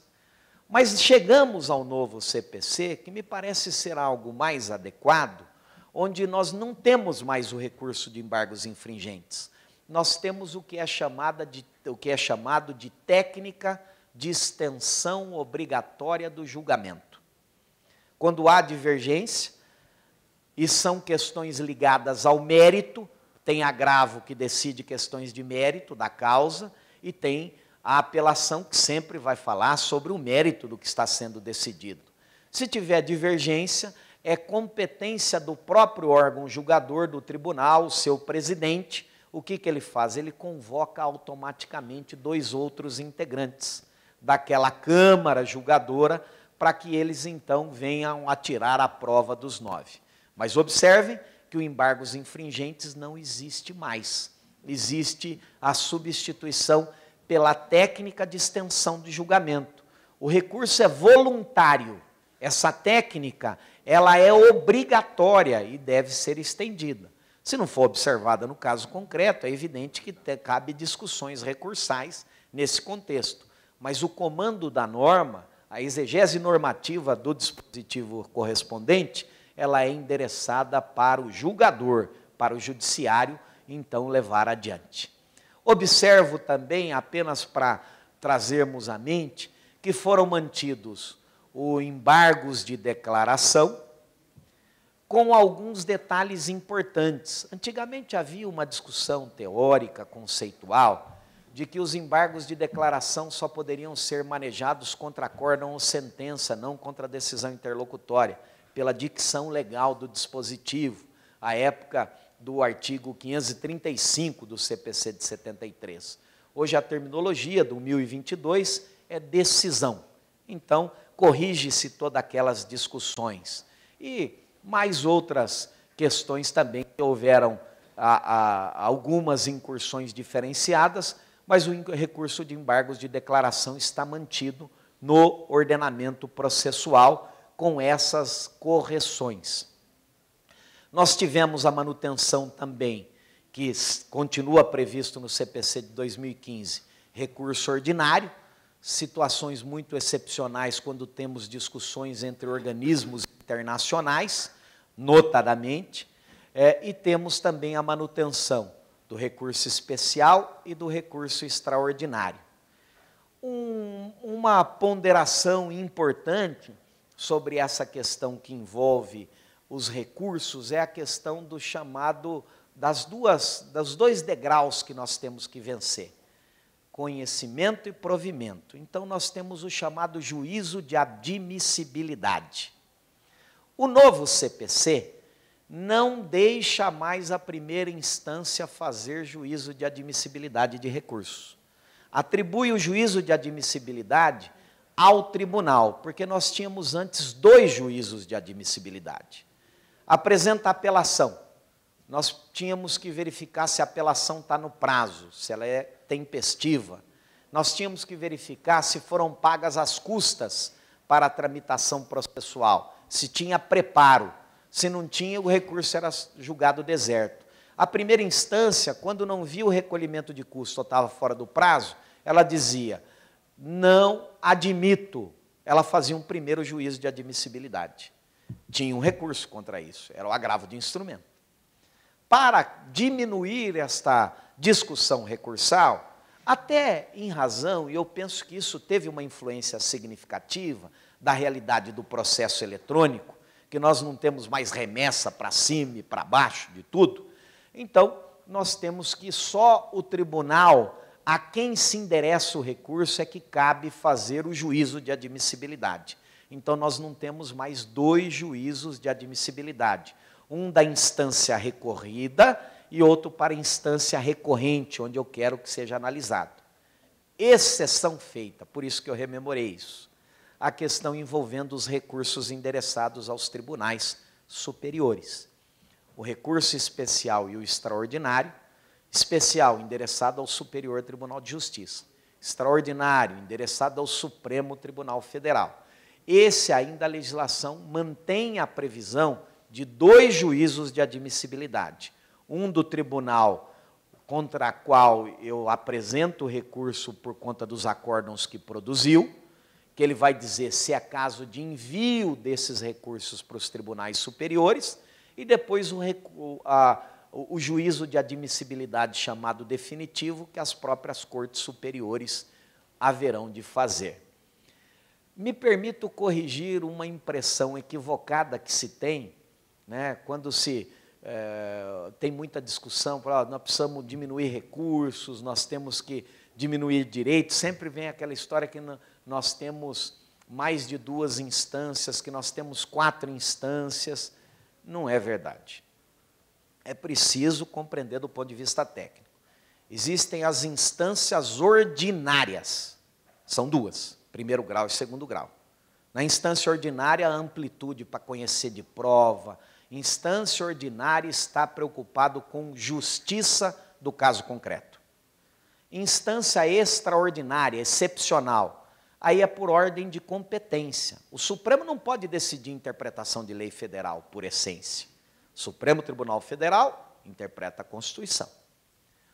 Speaker 7: Mas chegamos ao novo CPC, que me parece ser algo mais adequado, onde nós não temos mais o recurso de embargos infringentes. Nós temos o que é chamado de técnica de extensão obrigatória do julgamento. Quando há divergência, e são questões ligadas ao mérito, tem agravo que decide questões de mérito da causa, e tem a apelação que sempre vai falar sobre o mérito do que está sendo decidido. Se tiver divergência, é competência do próprio órgão julgador do tribunal, o seu presidente. O que ele faz? Ele convoca automaticamente 2 outros integrantes daquela Câmara julgadora para que eles, então, venham a tirar a prova dos 9. Mas observem que o embargos infringentes não existe mais. Existe a substituição pela técnica de extensão de julgamento. O recurso é voluntário. Essa técnica, ela é obrigatória e deve ser estendida. Se não for observada no caso concreto, é evidente que cabe discussões recursais nesse contexto. Mas o comando da norma, a exegese normativa do dispositivo correspondente, ela é endereçada para o julgador, para o judiciário, então levar adiante. Observo também, apenas para trazermos à mente, que foram mantidos os embargos de declaração, com alguns detalhes importantes. Antigamente havia uma discussão teórica, conceitual, de que os embargos de declaração só poderiam ser manejados contra acórdão ou sentença, não contra decisão interlocutória, pela dicção legal do dispositivo, à época do artigo 535 do CPC de 73. Hoje a terminologia do 1022 é decisão. Então, corrige-se todas aquelas discussões. E mais outras questões também que houveram algumas incursões diferenciadas, mas o recurso de embargos de declaração está mantido no ordenamento processual com essas correções. Nós tivemos a manutenção também, que continua previsto no CPC de 2015, recurso ordinário, situações muito excepcionais quando temos discussões entre organismos internacionais, notadamente, e temos também a manutenção do recurso especial e do recurso extraordinário. Uma ponderação importante sobre essa questão que envolve os recursos é a questão do chamado, dos 2 degraus que nós temos que vencer, conhecimento e provimento. Então, nós temos o chamado juízo de admissibilidade. O novo CPC não deixa mais a primeira instância fazer juízo de admissibilidade de recurso. Atribui o juízo de admissibilidade ao tribunal, porque nós tínhamos antes 2 juízos de admissibilidade. Apresenta a apelação. Nós tínhamos que verificar se a apelação está no prazo, se ela é tempestiva. Nós tínhamos que verificar se foram pagas as custas para a tramitação processual, se tinha preparo. Se não tinha, o recurso era julgado deserto. A primeira instância, quando não via o recolhimento de custo ou estava fora do prazo, ela dizia, não admito. Ela fazia um primeiro juízo de admissibilidade. Tinha um recurso contra isso, era o agravo de instrumento. Para diminuir esta discussão recursal, até em razão, e eu penso que isso teve uma influência significativa da realidade do processo eletrônico, que nós não temos mais remessa para cima e para baixo de tudo, então nós temos que só o tribunal, a quem se endereça o recurso, é que cabe fazer o juízo de admissibilidade. Então nós não temos mais 2 juízos de admissibilidade, um da instância recorrida e outro para a instância recorrente, onde eu quero que seja analisado. Exceção feita, por isso que eu rememorei isso, a questão envolvendo os recursos endereçados aos tribunais superiores. O recurso especial e o extraordinário, especial endereçado ao Superior Tribunal de Justiça, extraordinário endereçado ao Supremo Tribunal Federal. Esse ainda a legislação mantém a previsão de 2 juízos de admissibilidade. Um do tribunal contra a qual eu apresento o recurso por conta dos acórdãos que produziu, que ele vai dizer se é caso de envio desses recursos para os tribunais superiores, e depois o juízo de admissibilidade chamado definitivo, que as próprias cortes superiores haverão de fazer. Me permito corrigir uma impressão equivocada que se tem, né, quando se tem muita discussão, nós precisamos diminuir recursos, nós temos que diminuir direitos, sempre vem aquela história que nós temos mais de 2 instâncias, que nós temos 4 instâncias. Não é verdade. É preciso compreender do ponto de vista técnico. Existem as instâncias ordinárias, são 2, primeiro grau e segundo grau. Na instância ordinária, a amplitude para conhecer de prova. Instância ordinária está preocupado com justiça do caso concreto. Instância extraordinária, excepcional, aí é por ordem de competência. O Supremo não pode decidir interpretação de lei federal, por essência. O Supremo Tribunal Federal interpreta a Constituição.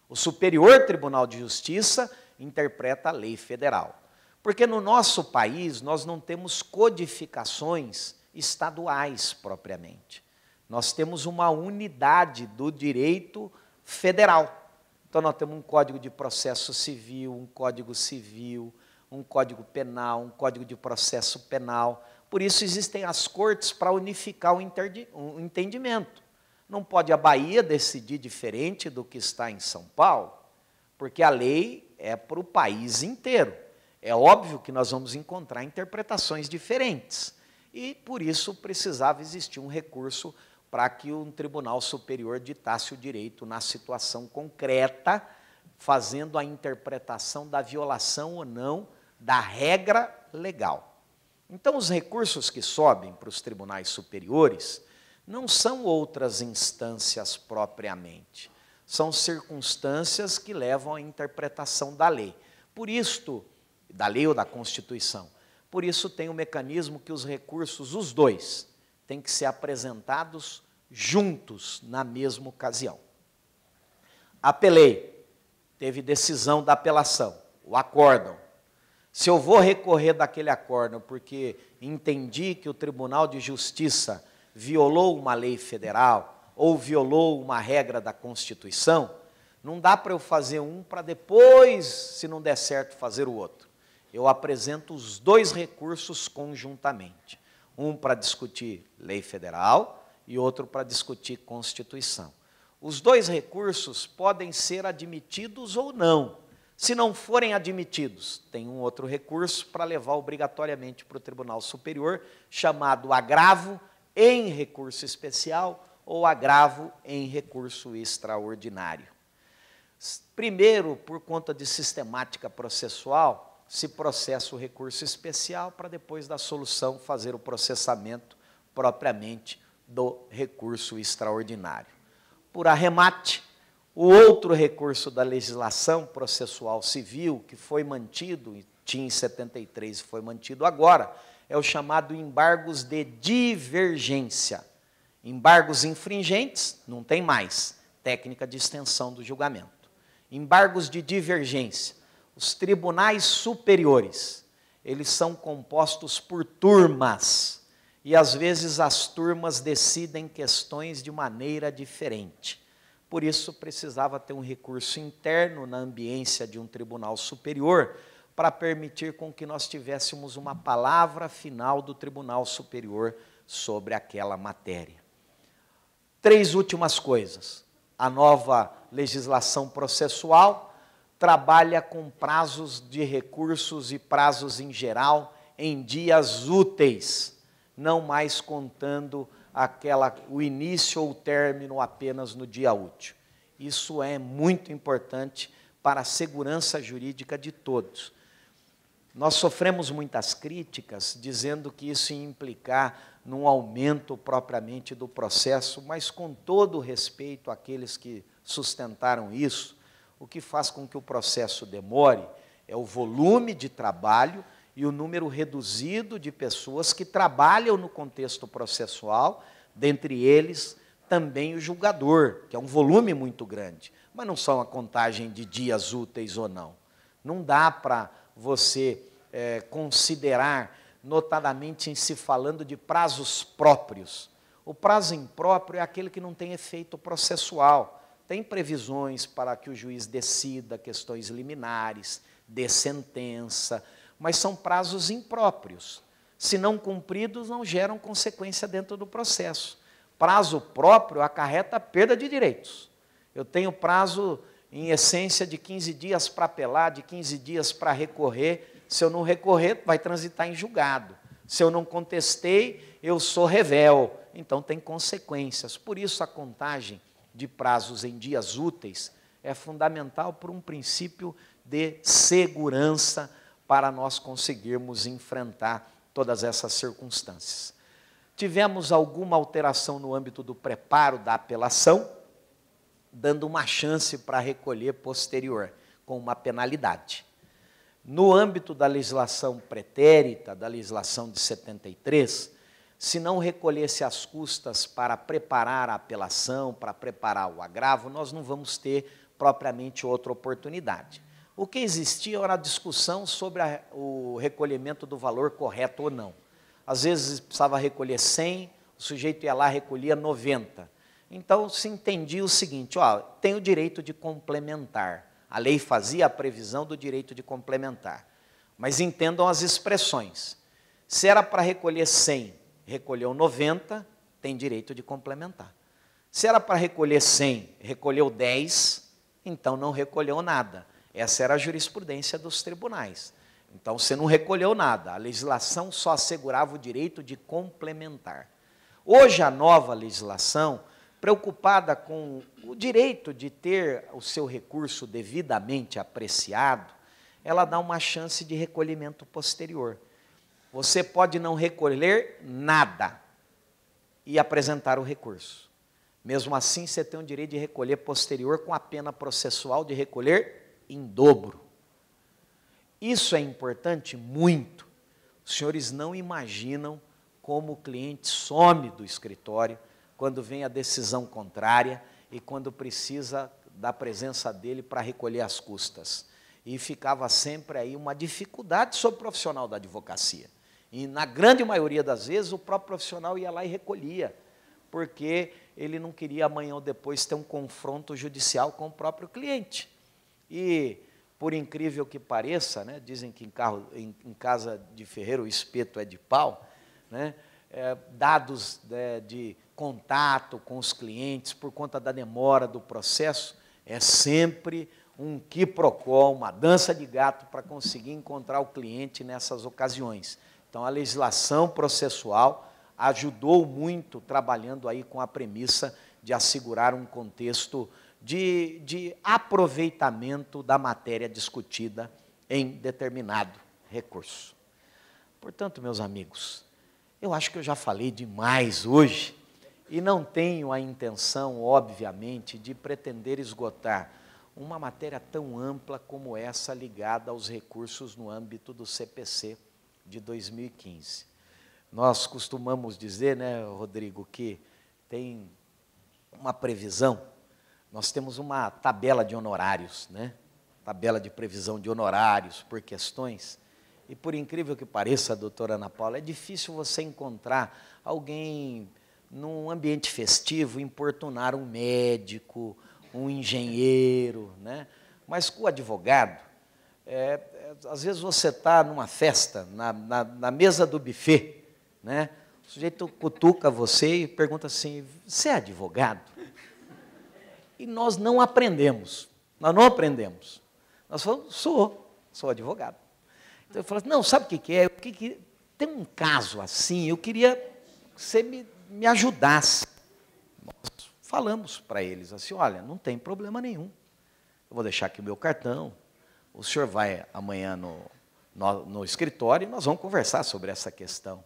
Speaker 7: O Superior Tribunal de Justiça interpreta a lei federal. Porque no nosso país nós não temos codificações estaduais propriamente. Nós temos uma unidade do direito federal. Então nós temos um Código de Processo Civil, um Código Civil, um Código Penal, um Código de Processo Penal. Por isso existem as cortes para unificar o entendimento. Não pode a Bahia decidir diferente do que está em São Paulo, porque a lei é para o país inteiro. É óbvio que nós vamos encontrar interpretações diferentes. E, por isso, precisava existir um recurso para que um tribunal superior ditasse o direito na situação concreta, fazendo a interpretação da violação ou não da regra legal. Então, os recursos que sobem para os tribunais superiores não são outras instâncias propriamente, são circunstâncias que levam à interpretação da lei. Por isto, da lei ou da Constituição, por isso tem um mecanismo que os recursos, os 2, têm que ser apresentados juntos na mesma ocasião. Apelei, teve decisão da apelação, o acórdão. Se eu vou recorrer daquele acórdão porque entendi que o Tribunal de Justiça violou uma lei federal ou violou uma regra da Constituição, não dá para eu fazer um para depois, se não der certo, fazer o outro. Eu apresento os 2 recursos conjuntamente. Um para discutir lei federal e outro para discutir Constituição. Os 2 recursos podem ser admitidos ou não. Se não forem admitidos, tem um outro recurso para levar obrigatoriamente para o Tribunal Superior, chamado agravo em recurso especial ou agravo em recurso extraordinário. Primeiro, por conta de sistemática processual, se processa o recurso especial para depois da solução fazer o processamento propriamente do recurso extraordinário. Por arremate, o outro recurso da legislação processual civil, que foi mantido, tinha em 73 e foi mantido agora, é o chamado embargos de divergência. Embargos infringentes, não tem mais, técnica de extensão do julgamento. Embargos de divergência. Os tribunais superiores, eles são compostos por turmas, e às vezes as turmas decidem questões de maneira diferente. Por isso, precisava ter um recurso interno na ambiência de um tribunal superior para permitir com que nós tivéssemos uma palavra final do tribunal superior sobre aquela matéria. 3 últimas coisas. A nova legislação processual trabalha com prazos de recursos e prazos em geral em dias úteis, não mais contando o início ou o término apenas no dia útil. Isso é muito importante para a segurança jurídica de todos. Nós sofremos muitas críticas dizendo que isso ia implicar num aumento propriamente do processo, mas com todo o respeito àqueles que sustentaram isso, o que faz com que o processo demore é o volume de trabalho e o número reduzido de pessoas que trabalham no contexto processual, dentre eles também o julgador, que é um volume muito grande, mas não são a contagem de dias úteis ou não. Não dá para você considerar, notadamente em se falando de prazos próprios. O prazo impróprio é aquele que não tem efeito processual. Tem previsões para que o juiz decida questões liminares, dê sentença, mas são prazos impróprios. Se não cumpridos, não geram consequência dentro do processo. Prazo próprio acarreta perda de direitos. Eu tenho prazo, em essência, de 15 dias para apelar, de 15 dias para recorrer. Se eu não recorrer, vai transitar em julgado. Se eu não contestei, eu sou revel. Então, tem consequências. Por isso, a contagem de prazos em dias úteis é fundamental por um princípio de segurança para nós conseguirmos enfrentar todas essas circunstâncias. Tivemos alguma alteração no âmbito do preparo da apelação, dando uma chance para recolher posterior, com uma penalidade. No âmbito da legislação pretérita, da legislação de 73, se não recolhesse as custas para preparar a apelação, para preparar o agravo, nós não vamos ter propriamente outra oportunidade. O que existia era a discussão sobre o recolhimento do valor correto ou não. Às vezes precisava recolher 100, o sujeito ia lá e recolhia 90. Então se entendia o seguinte, tem o direito de complementar. A lei fazia a previsão do direito de complementar. Mas entendam as expressões. Se era para recolher 100, recolheu 90, tem direito de complementar. Se era para recolher 100, recolheu 10, então não recolheu nada. Essa era a jurisprudência dos tribunais. Então, você não recolheu nada. A legislação só assegurava o direito de complementar. Hoje, a nova legislação, preocupada com o direito de ter o seu recurso devidamente apreciado, ela dá uma chance de recolhimento posterior. Você pode não recolher nada e apresentar o recurso. Mesmo assim, você tem o direito de recolher posterior com a pena processual de recolher em dobro. Isso é importante muito. Os senhores não imaginam como o cliente some do escritório quando vem a decisão contrária e quando precisa da presença dele para recolher as custas. E ficava sempre aí uma dificuldade sobre o profissional da advocacia. E na grande maioria das vezes o próprio profissional ia lá e recolhia, porque ele não queria amanhã ou depois ter um confronto judicial com o próprio cliente. E, por incrível que pareça, né, dizem que em casa de ferreiro o espeto é de pau, né, dados de contato com os clientes por conta da demora do processo, é sempre um quiprocó, uma dança de gato para conseguir encontrar o cliente nessas ocasiões. Então, a legislação processual ajudou muito trabalhando aí com a premissa de assegurar um contexto de aproveitamento da matéria discutida em determinado recurso. Portanto, meus amigos, eu acho que eu já falei demais hoje e não tenho a intenção, obviamente, de pretender esgotar uma matéria tão ampla como essa ligada aos recursos no âmbito do CPC de 2015. Nós costumamos dizer, né, Rodrigo, que tem uma previsão, nós temos uma tabela de honorários, né? Tabela de previsão de honorários por questões, e por incrível que pareça, doutora Ana Paula, é difícil você encontrar alguém num ambiente festivo importunar um médico, um engenheiro, né? Mas com o advogado, às vezes você está numa festa, na mesa do buffet, né? O sujeito cutuca você e pergunta assim, você é advogado? E nós não aprendemos, Nós falamos, sou advogado. Então eu falo assim, não, sabe o que é? Tem um caso assim, eu queria que você me ajudasse. Nós falamos para eles assim, olha, não tem problema nenhum. Eu vou deixar aqui o meu cartão, o senhor vai amanhã no escritório e nós vamos conversar sobre essa questão.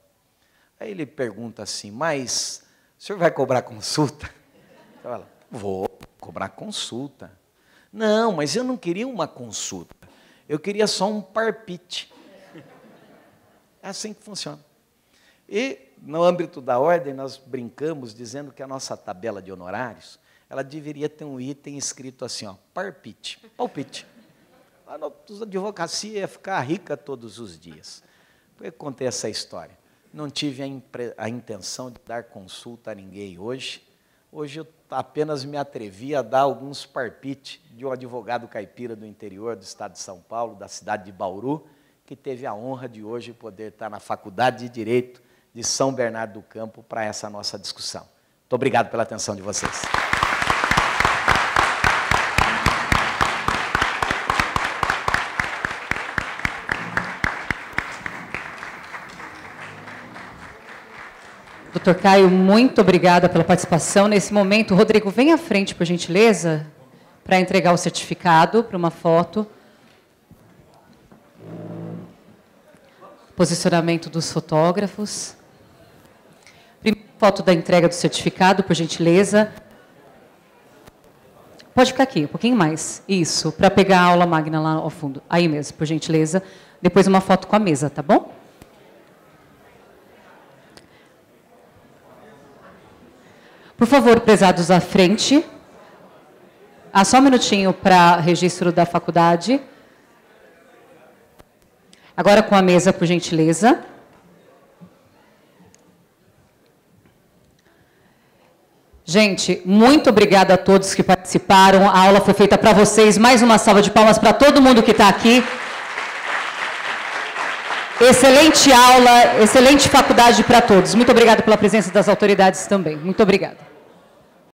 Speaker 7: Aí ele pergunta assim, mas o senhor vai cobrar consulta? Eu falo, vou cobrar consulta. Não, mas eu não queria uma consulta, eu queria só um parpite. É assim que funciona. E, no âmbito da ordem, nós brincamos dizendo que a nossa tabela de honorários, ela deveria ter um item escrito assim, ó, parpite, palpite. A advocacia ia ficar rica todos os dias. Por que eu contei essa história? Não tive a intenção de dar consulta a ninguém hoje. Hoje eu apenas me atrevi a dar alguns parpites de um advogado caipira do interior do estado de São Paulo, da cidade de Bauru, que teve a honra de hoje poder estar na Faculdade de Direito de São Bernardo do Campo para essa nossa discussão. Muito obrigado pela atenção de vocês.
Speaker 1: Doutor Caio, muito obrigada pela participação. Nesse momento, Rodrigo, vem à frente, por gentileza, para entregar o certificado para uma foto. Posicionamento dos fotógrafos. Primeira foto da entrega do certificado, por gentileza. Pode ficar aqui, um pouquinho mais. Isso, para pegar a aula magna lá ao fundo. Aí mesmo, por gentileza. Depois uma foto com a mesa, tá bom? Por favor, prezados à frente. Só um minutinho para registro da faculdade. Agora com a mesa, por gentileza. Gente, muito obrigada a todos que participaram. A aula foi feita para vocês. Mais uma salva de palmas para todo mundo que está aqui. Excelente aula, excelente faculdade para todos. Muito obrigada pela presença das autoridades também. Muito obrigada.